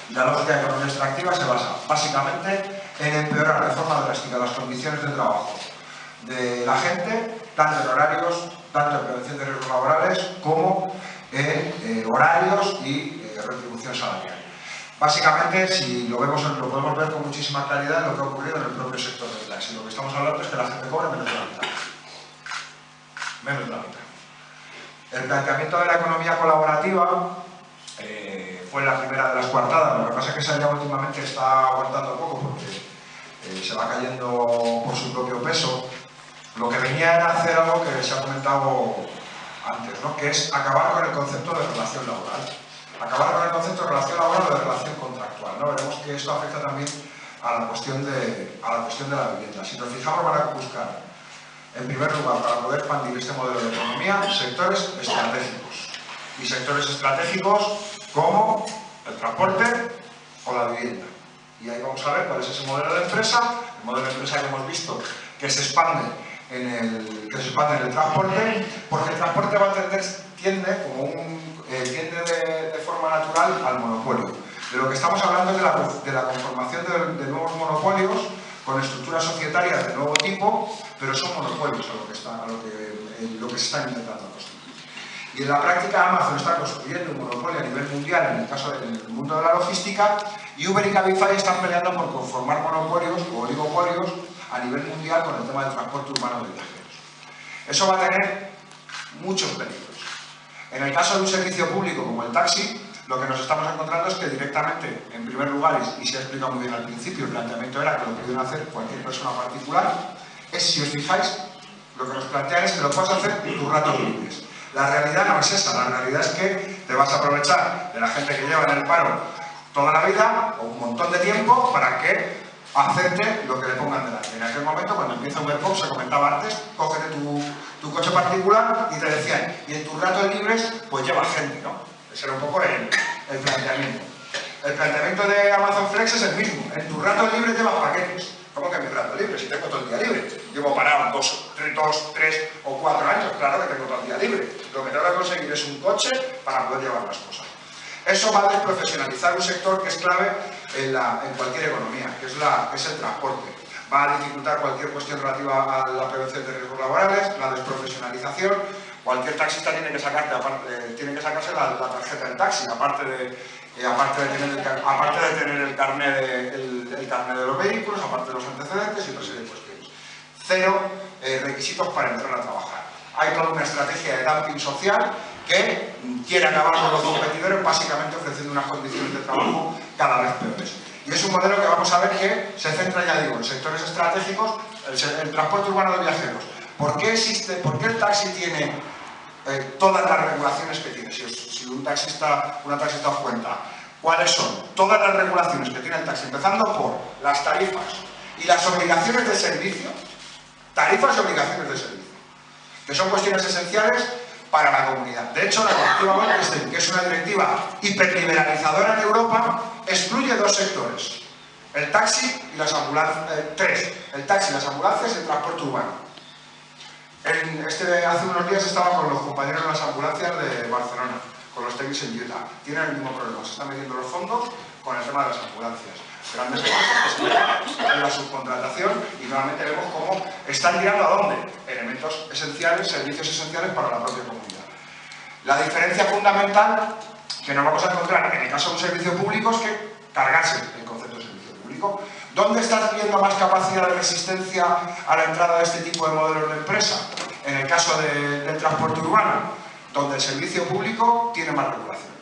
Y la lógica de economía extractiva se basa básicamente en empeorar de forma drástica las condiciones de trabajo de la gente, tanto en horarios, tanto en prevención de riesgos laborales, como en horarios y retribución salarial. Básicamente, si lo vemos, lo podemos ver con muchísima claridad en lo que ha ocurrido en el propio sector del taxi. Lo que estamos hablando es que la gente cobra menos de la mitad. Menos de la mitad. El planteamiento de la economía colaborativa fue la primera de las coartadas. Lo que pasa es que esa ya últimamente está aguantando un poco porque se va cayendo por su propio peso. Lo que venía era hacer algo que se ha comentado antes, ¿no? Que es acabar con el concepto de relación laboral. Acabar con el concepto de relación laboral o de relación contractual, ¿no? Veremos que esto afecta también a la cuestión de la vivienda. Si nos fijamos, van a buscar, en primer lugar, para poder expandir este modelo de economía, sectores estratégicos. Y sectores estratégicos como el transporte o la vivienda. Y ahí vamos a ver cuál es ese modelo de empresa, el modelo de empresa que hemos visto que se expande en el transporte, porque el transporte va a tiende de forma natural al monopolio. De lo que estamos hablando es de la conformación de nuevos monopolios con estructuras societarias de nuevo tipo, pero son monopolios lo que se están intentando construir. Y en la práctica Amazon está construyendo un monopolio a nivel mundial en el caso del mundo de la logística, y Uber y Cabify están peleando por conformar monopolios o oligopolios a nivel mundial con el tema del transporte urbano de viajeros. Eso va a tener muchos peligros. En el caso de un servicio público como el taxi, lo que nos estamos encontrando es que directamente, en primer lugar, y se ha explicado muy bien al principio, el planteamiento era que lo pudieran hacer cualquier persona particular, si os fijáis, lo que nos plantean es que lo puedes hacer en tus ratos libres. La realidad no es esa, la realidad es que te vas a aprovechar de la gente que lleva en el paro toda la vida, o un montón de tiempo, para que acepte lo que le pongan delante. En aquel momento, cuando empieza Uberpop, se comentaba antes, cógete tu coche particular y te decían, y en tus ratos libres, pues lleva gente, ¿no? Ese era un poco el planteamiento. El planteamiento de Amazon Flex es el mismo. En tus ratos libres llevas paquetes. ¿Cómo que en mis ratos libres? Si tengo todo el día libre. Llevo parado 2, 3 o 4 años. Claro que tengo todo el día libre. Lo que tengo que conseguir es un coche para poder llevar las cosas. Eso va a desprofesionalizar un sector que es clave en cualquier economía, que es el transporte. Va a dificultar cualquier cuestión relativa a la prevención de riesgos laborales, la desprofesionalización. Cualquier taxista tiene que sacarse la tarjeta del taxi, aparte de tener el carnet de los vehículos, aparte de los antecedentes y otra serie de cuestiones. Cero requisitos para entrar a trabajar. Hay toda una estrategia de dumping social que quiere acabar con los competidores, básicamente ofreciendo unas condiciones de trabajo cada vez peores. Y es un modelo que vamos a ver que se centra, ya digo, en sectores estratégicos, el transporte urbano de viajeros. ¿Por qué el taxi tiene todas las regulaciones que tiene? Si una taxista os cuenta, ¿cuáles son todas las regulaciones que tiene el taxi? Empezando por las tarifas y las obligaciones de servicio, tarifas y obligaciones de servicio, que son cuestiones esenciales para la comunidad. De hecho, la directiva Bolkestein, que es una directiva hiperliberalizadora en Europa, excluye 2 sectores: el taxi y las ambulancias, el taxi, las ambulancias y el transporte urbano. Hace unos días estaba con los compañeros de las ambulancias de Barcelona, con los técnicos en Utah. Tienen el mismo problema, se están metiendo los fondos con el tema de las ambulancias. Grandes costos que se en la subcontratación, y normalmente vemos cómo están tirando a dónde. Elementos esenciales, servicios esenciales para la propia comunidad. La diferencia fundamental que nos vamos a encontrar en el caso de un servicio público es que cargarse el concepto de servicio público. ¿Dónde estás viendo más capacidad de resistencia a la entrada de este tipo de modelos de empresa? En el caso del transporte urbano, donde el servicio público tiene más regulación.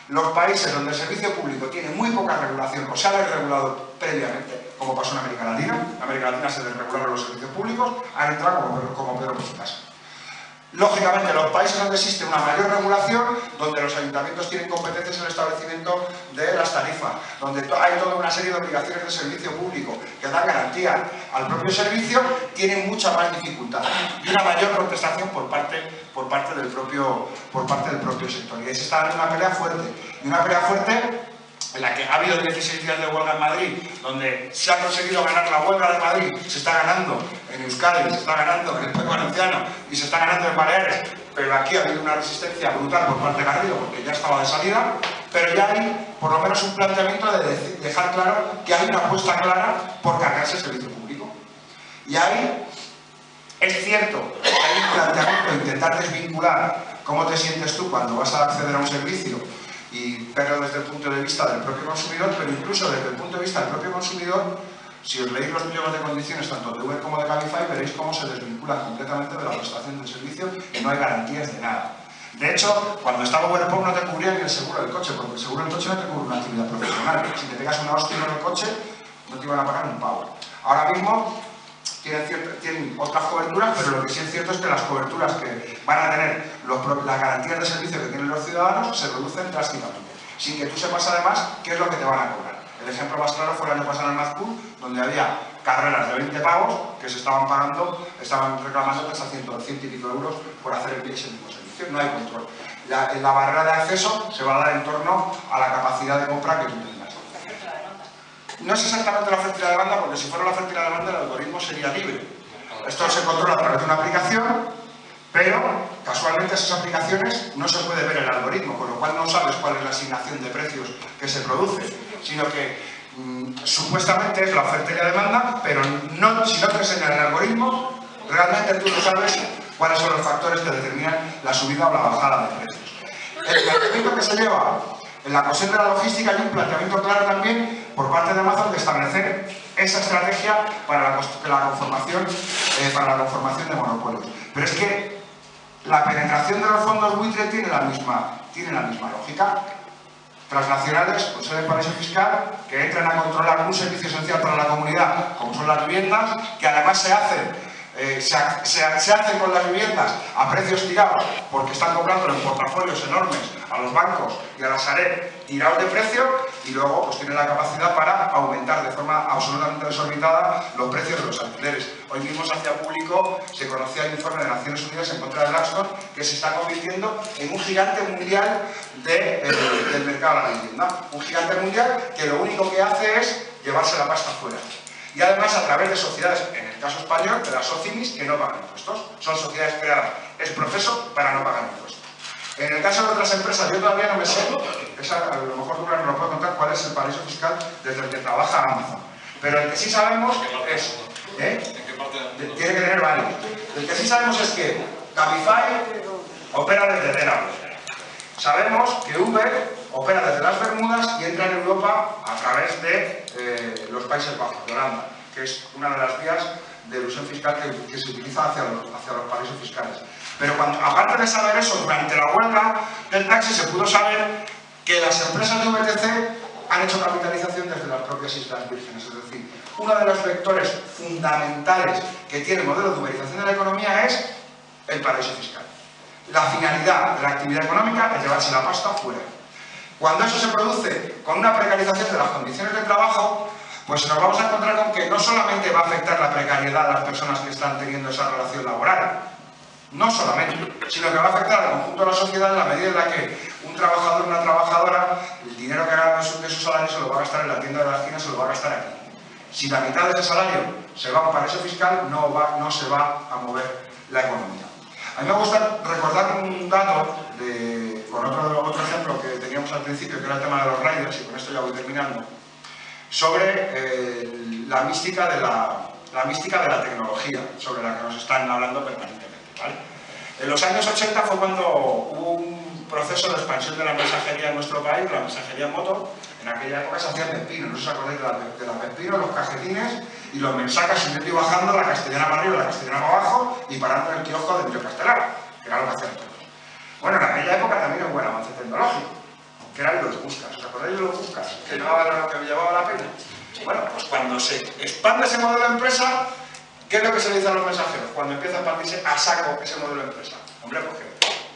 Los países donde el servicio público tiene muy poca regulación o se ha desregulado previamente, como pasó en América Latina, en América Latina se desregularon los servicios públicos, han entrado como Pedro por su casa. Lógicamente, los países donde existe una mayor regulación, donde los ayuntamientos tienen competencias en el establecimiento de las tarifas, donde hay toda una serie de obligaciones de servicio público que dan garantía al propio servicio, tienen mucha más dificultad y una mayor contestación por parte del propio sector. Y ahí se está dando una pelea fuerte. Y una pelea fuerte en la que ha habido 16 días de huelga en Madrid, donde se ha conseguido ganar la huelga de Madrid, se está ganando en Euskadi, se está ganando en el País Valenciano y se está ganando en Baleares, pero aquí ha habido una resistencia brutal por parte de Garrido porque ya estaba de salida, pero ya hay por lo menos un planteamiento de dejar claro que hay una apuesta clara por cargarse el servicio público. Y hay Es cierto que hay un planteamiento de intentar desvincular cómo te sientes tú cuando vas a acceder a un servicio y verlo desde el punto de vista del propio consumidor, pero incluso desde el punto de vista del propio consumidor, si os leéis los pliegos de condiciones tanto de Uber como de Cabify, veréis cómo se desvinculan completamente de la prestación del servicio y no hay garantías de nada. De hecho, cuando estaba Uber Pop no te cubría ni el seguro del coche, porque el seguro del coche no te cubre una actividad profesional. Si te pegas una hostia en el coche, no te iban a pagar un pavo. Ahora mismo tienen otras coberturas, pero lo que sí es cierto es que las coberturas que van a tener las garantías de servicio que tienen los ciudadanos se reducen drásticamente, sin que tú sepas además qué es lo que te van a cobrar. El ejemplo más claro fue el año pasado en Mazcour, donde había carreras de 20 pavos que se estaban pagando, estaban reclamando hasta 100 y pico euros por hacer ese mismo servicio. No hay control. La barrera de acceso se va a dar en torno a la capacidad de compra que tú tengas. No es exactamente la oferta y la demanda, porque si fuera la oferta y la demanda el algoritmo sería libre. Esto se controla a través de una aplicación, pero casualmente esas aplicaciones no se puede ver el algoritmo, con lo cual no sabes cuál es la asignación de precios que se produce, sino que supuestamente es la oferta y la demanda, pero no, si no te enseñan el algoritmo, realmente tú no sabes cuáles son los factores que determinan la subida o la bajada de precios. El planteamiento que se lleva en la cuestión de la logística, hay un planteamiento claro también por parte de Amazon de establecer esa estrategia para la conformación de monopolios. Pero es que la penetración de los fondos buitre tiene la misma lógica. Transnacionales, con sede en paraíso fiscal, que entran a controlar un servicio esencial para la comunidad, como son las viviendas, que además se hacen con las viviendas a precios tirados, porque están comprando en portafolios enormes a los bancos y a la Sareb tirados de precio, y luego pues tienen la capacidad para aumentar de forma absolutamente desorbitada los precios de los alquileres. Hoy mismo se hacía público, se conocía el informe de Naciones Unidas en contra de Blackstone, que se está convirtiendo en un gigante mundial del mercado de la vivienda. Un gigante mundial que lo único que hace es llevarse la pasta fuera. Y además a través de sociedades, en el caso español, de las SOCIMIS, que no pagan impuestos. Son sociedades creadas ex profeso para no pagar impuestos. En el caso de otras empresas, yo todavía no me sé, a lo mejor tú no lo puedo contar, cuál es el paraíso fiscal desde el que trabaja Amazon. Pero el que sí sabemos es... Tiene que tener varios. El que sí sabemos es que Cabify opera desde Delaware. Sabemos que Uber opera desde las Bermudas y entra en Europa a través de los Países Bajos, de Holanda, que es una de las vías de elusión fiscal que se utiliza hacia los paraísos fiscales. Pero aparte de saber eso, durante la huelga del taxi se pudo saber que las empresas de VTC han hecho capitalización desde las propias Islas Vírgenes. Es decir, uno de los vectores fundamentales que tiene el modelo de uberización de la economía es el paraíso fiscal. La finalidad de la actividad económica es llevarse la pasta fuera. Cuando eso se produce con una precarización de las condiciones de trabajo, pues nos vamos a encontrar con que no solamente va a afectar la precariedad a las personas que están teniendo esa relación laboral, no solamente, sino que va a afectar al conjunto de la sociedad en la medida en la que un trabajador o una trabajadora, el dinero que gana de su salario se lo va a gastar en la tienda de la esquina, se lo va a gastar aquí. Si la mitad de ese salario se va a un paraíso fiscal, no se va a mover la economía. A mí me gusta recordar un dato con otro ejemplo que teníamos al principio, que era el tema de los riders, y con esto ya voy terminando, sobre la mística de la tecnología, sobre la que nos están hablando permanentemente, ¿vale? En los años 80 fue cuando hubo un proceso de expansión de la mensajería en nuestro país, la mensajería en moto. En aquella época se hacía pepino, no sé si os acordáis de la pepino, los cajetines y los mensacas subiendo y bajando, la castellana para arriba, la castellana para abajo y parando en el kiosco de Emilio Castelar, que era lo que hacían todos. Bueno, en aquella época también hubo un buen avance tecnológico, que eran los buscas. ¿Os acordáis de los buscas? Que llevaba la pena. Bueno, pues cuando se expande ese modelo de empresa, ¿qué es lo que se le dice a los mensajeros? Cuando empieza a expandirse a saco ese modelo de empresa. Hombre, porque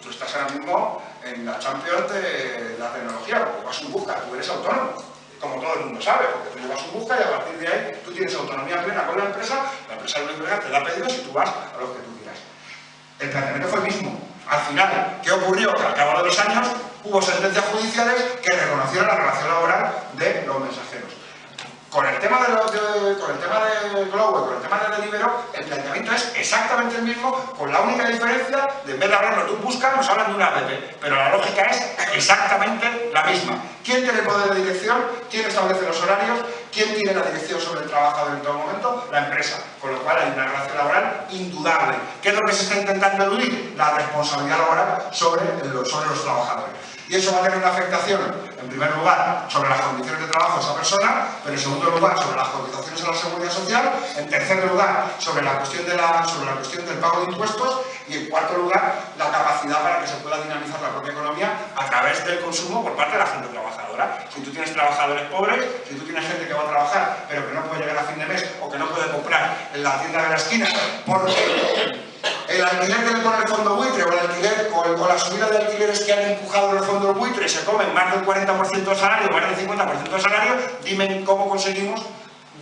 tú estás ahora mismo en la Champions de la tecnología, porque vas un busca, tú eres autónomo, como todo el mundo sabe, porque tú llevas un busca y a partir de ahí tú tienes autonomía plena con la empresa es una empresa, te da pedidos y tú vas a lo que tú quieras. El planteamiento fue el mismo. Al final, ¿qué ocurrió? Que al cabo de los años hubo sentencias judiciales que reconocieron la relación laboral de los mensajeros. Con el tema de Glovo y con el tema de Deliveroo, el planteamiento es exactamente el mismo, con la única diferencia de en vez de hablarnos de un busca, nos hablan de una app. Pero la lógica es exactamente la misma. ¿Quién tiene el poder de dirección? ¿Quién establece los horarios? ¿Quién tiene la dirección sobre el trabajador en todo momento? La empresa, con lo cual hay una relación laboral indudable. ¿Qué es lo que se está intentando eludir? La responsabilidad laboral sobre los trabajadores. Y eso va a tener una afectación, en primer lugar, sobre las condiciones de trabajo de esa persona, pero en segundo lugar, sobre las cotizaciones a la seguridad social, en tercer lugar, sobre la cuestión del pago de impuestos, y en cuarto lugar, la capacidad para que se pueda dinamizar la propia economía a través del consumo por parte de la gente trabajadora. Si tú tienes trabajadores pobres, si tú tienes gente que va a trabajar pero que no puede llegar a fin de mes o que no puede comprar en la tienda de la esquina porque el alquiler que le pone el fondo buitre o el alquiler o la subida de alquileres que han empujado el fondo buitre se comen más del 40% del salario, más del 50% del salario, dime cómo conseguimos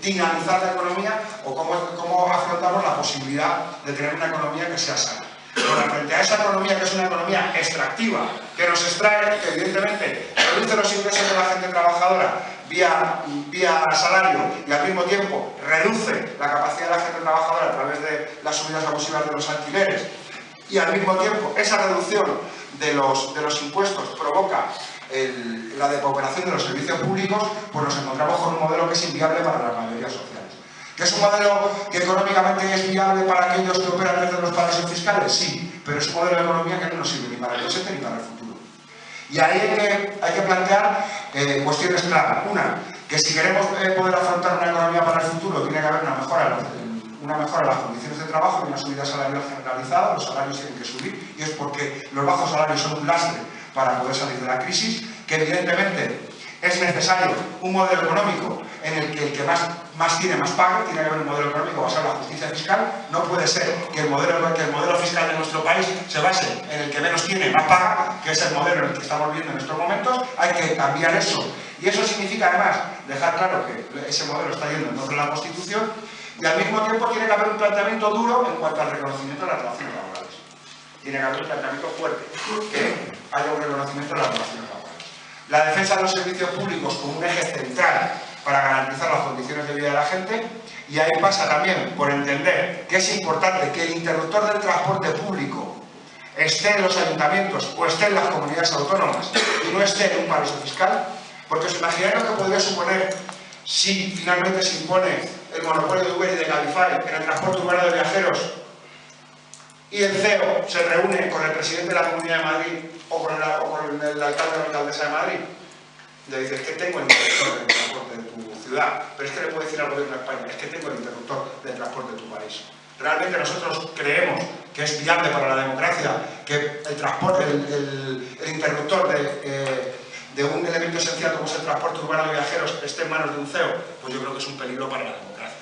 dinamizar la economía o cómo afrontamos la posibilidad de tener una economía que sea sana. Bueno, frente a esa economía que es una economía extractiva, que nos extrae, que evidentemente reduce los ingresos de la gente trabajadora vía salario y al mismo tiempo reduce la capacidad de la gente trabajadora a través de las subidas abusivas de los alquileres y al mismo tiempo esa reducción de los impuestos provoca la depauperación de los servicios públicos, pues nos encontramos con un modelo que es inviable para las mayorías sociales. ¿Que es un modelo que económicamente es viable para aquellos que operan desde los paraísos fiscales? Sí, pero es un modelo de economía que no nos sirve ni para el presente ni para el futuro. Y ahí hay que plantear cuestiones claras. Una, que si queremos poder afrontar una economía para el futuro, tiene que haber una mejora en las condiciones de trabajo y una subida salarial generalizada. Los salarios tienen que subir y es porque los bajos salarios son un lastre para poder salir de la crisis, que evidentemente es necesario un modelo económico en el que más tiene más paga, tiene que haber un modelo económico basado en la justicia fiscal. No puede ser que el modelo fiscal de nuestro país se base en el que menos tiene más paga, que es el modelo en el que estamos viendo en estos momentos. Hay que cambiar eso. Y eso significa además dejar claro que ese modelo está yendo en contra de la Constitución y al mismo tiempo tiene que haber un planteamiento duro en cuanto al reconocimiento de las relaciones laborales. Tiene que haber un planteamiento fuerte, que haya un reconocimiento de las relaciones laborales. La defensa de los servicios públicos como un eje central para garantizar las condiciones de vida de la gente, y ahí pasa también por entender que es importante que el interruptor del transporte público esté en los ayuntamientos o esté en las comunidades autónomas y no esté en un paraíso fiscal, porque os imagináis lo que podría suponer si finalmente se impone el monopolio de Uber y de Cabify en el transporte urbano de viajeros y el CEO se reúne con el presidente de la Comunidad de Madrid o con el alcalde o la alcaldesa de Madrid. Le dices, es que tengo el interruptor del transporte de tu ciudad, pero es que le puedo decir al gobierno de España, es que tengo el interruptor del transporte de tu país. Realmente nosotros creemos que es viable para la democracia que el transporte, el interruptor de un elemento esencial como es el transporte urbano de viajeros esté en manos de un CEO, pues yo creo que es un peligro para la democracia.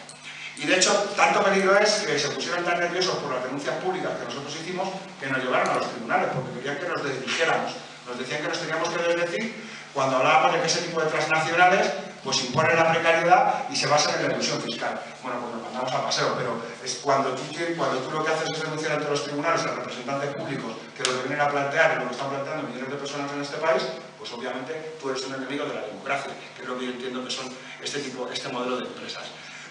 Y de hecho, tanto peligro es que se pusieron tan nerviosos por las denuncias públicas que nosotros hicimos que nos llevaron a los tribunales porque querían que nos desdijéramos. Nos decían que nos teníamos que desdecir cuando hablábamos de que ese tipo de transnacionales pues imponen la precariedad y se basan en la ilusión fiscal. Bueno, pues nos mandamos a paseo, pero es cuando tú lo que haces es denunciar ante los tribunales a representantes públicos que lo que vienen a plantear y lo que están planteando millones de personas en este país, pues obviamente tú eres un enemigo de la democracia, que es lo que yo entiendo que son este modelo de empresas.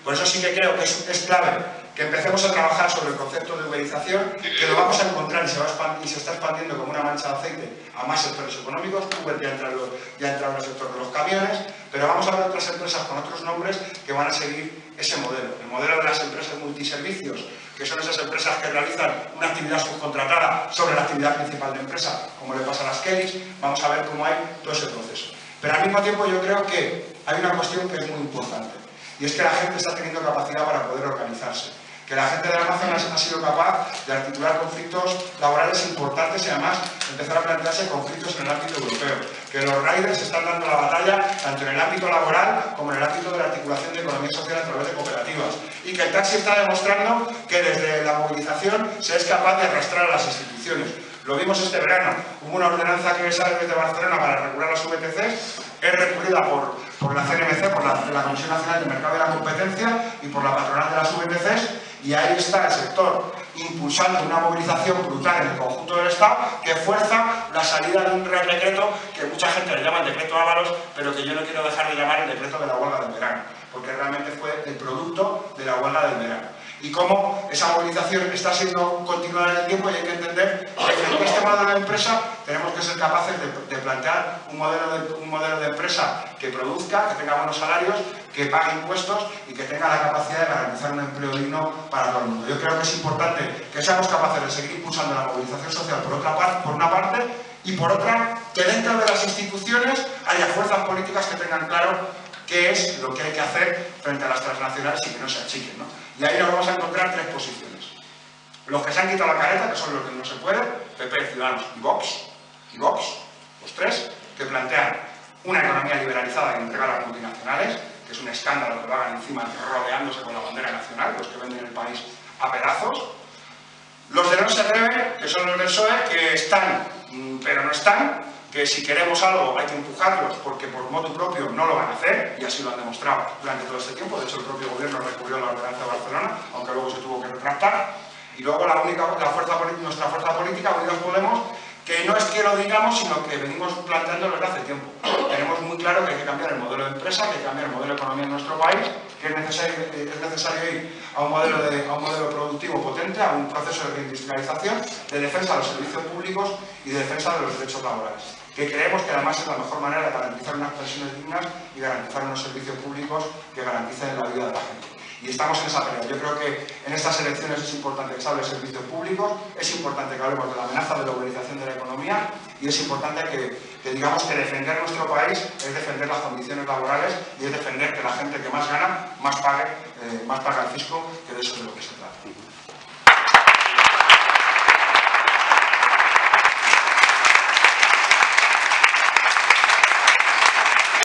Por eso sí que creo que es clave que empecemos a trabajar sobre el concepto de uberización, que lo vamos a encontrar y se está expandiendo como una mancha de aceite a más sectores económicos. Uber ya entra en el sector de los camiones, pero vamos a ver otras empresas con otros nombres que van a seguir ese modelo, el modelo de las empresas multiservicios, que son esas empresas que realizan una actividad subcontratada sobre la actividad principal de empresa, como le pasa a las Kellys. Vamos a ver cómo hay todo ese proceso. Pero al mismo tiempo yo creo que hay una cuestión que es muy importante. Y es que la gente está teniendo capacidad para poder organizarse. Que la gente de Amazon ha sido capaz de articular conflictos laborales importantes y además empezar a plantearse conflictos en el ámbito europeo. Que los riders están dando la batalla tanto en el ámbito laboral como en el ámbito de la articulación de economía social a través de cooperativas. Y que el taxi está demostrando que desde la movilización se es capaz de arrastrar a las instituciones. Lo vimos este verano. Hubo una ordenanza que sale desde Barcelona para regular las VTCs. Es recurrida por la CNMC, por la Comisión Nacional del Mercado de la Competencia y por la patronal de las VTCs, y ahí está el sector impulsando una movilización brutal en el conjunto del Estado que fuerza la salida de un real decreto que mucha gente le llama el decreto Ábalos, pero que yo no quiero dejar de llamar el decreto de la huelga del verano, porque realmente fue el producto de la huelga del verano. y cómo esa movilización está siendo continuada en el tiempo, y hay que entender que frente a este modelo de empresa tenemos que ser capaces de plantear un modelo de empresa que produzca, que tenga buenos salarios, que pague impuestos y que tenga la capacidad de garantizar un empleo digno para todo el mundo. Yo creo que es importante que seamos capaces de seguir impulsando la movilización social por una parte, y por otra, que dentro de las instituciones haya fuerzas políticas que tengan claro qué es lo que hay que hacer frente a las transnacionales y que no se achiquen, ¿no? Y ahí nos vamos a encontrar tres posiciones. Los que se han quitado la careta, que son los que no se puede, PP, Ciudadanos y Vox, los tres, que plantean una economía liberalizada que entrega a las multinacionales, que es un escándalo que lo hagan encima rodeándose con la bandera nacional, los que venden el país a pedazos. Los de No se atreve, que son los del PSOE, que están, pero no están, que si queremos algo hay que empujarlos porque por motu propio no lo van a hacer, y así lo han demostrado durante todo este tiempo. De hecho, el propio gobierno recurrió a la ordenanza de Barcelona, aunque luego se tuvo que retractar. Y luego nuestra fuerza política, Unidos Podemos, que no es que lo digamos, sino que venimos planteándolo desde hace tiempo. Tenemos muy claro que hay que cambiar el modelo de empresa, que hay que cambiar el modelo de economía en nuestro país, que es necesario ir a un modelo productivo potente, a un proceso de reindustrialización, de defensa de los servicios públicos y de defensa de los derechos laborales, que creemos que además es la mejor manera de garantizar unas pensiones dignas y garantizar unos servicios públicos que garanticen la vida de la gente. Y estamos en esa pelea. Yo creo que en estas elecciones es importante que se hable de servicios públicos, es importante que hablemos de la amenaza de la uberización de la economía, y es importante que digamos que defender nuestro país es defender las condiciones laborales y es defender que la gente que más gana más pague al fisco, que de eso es de lo que se trata.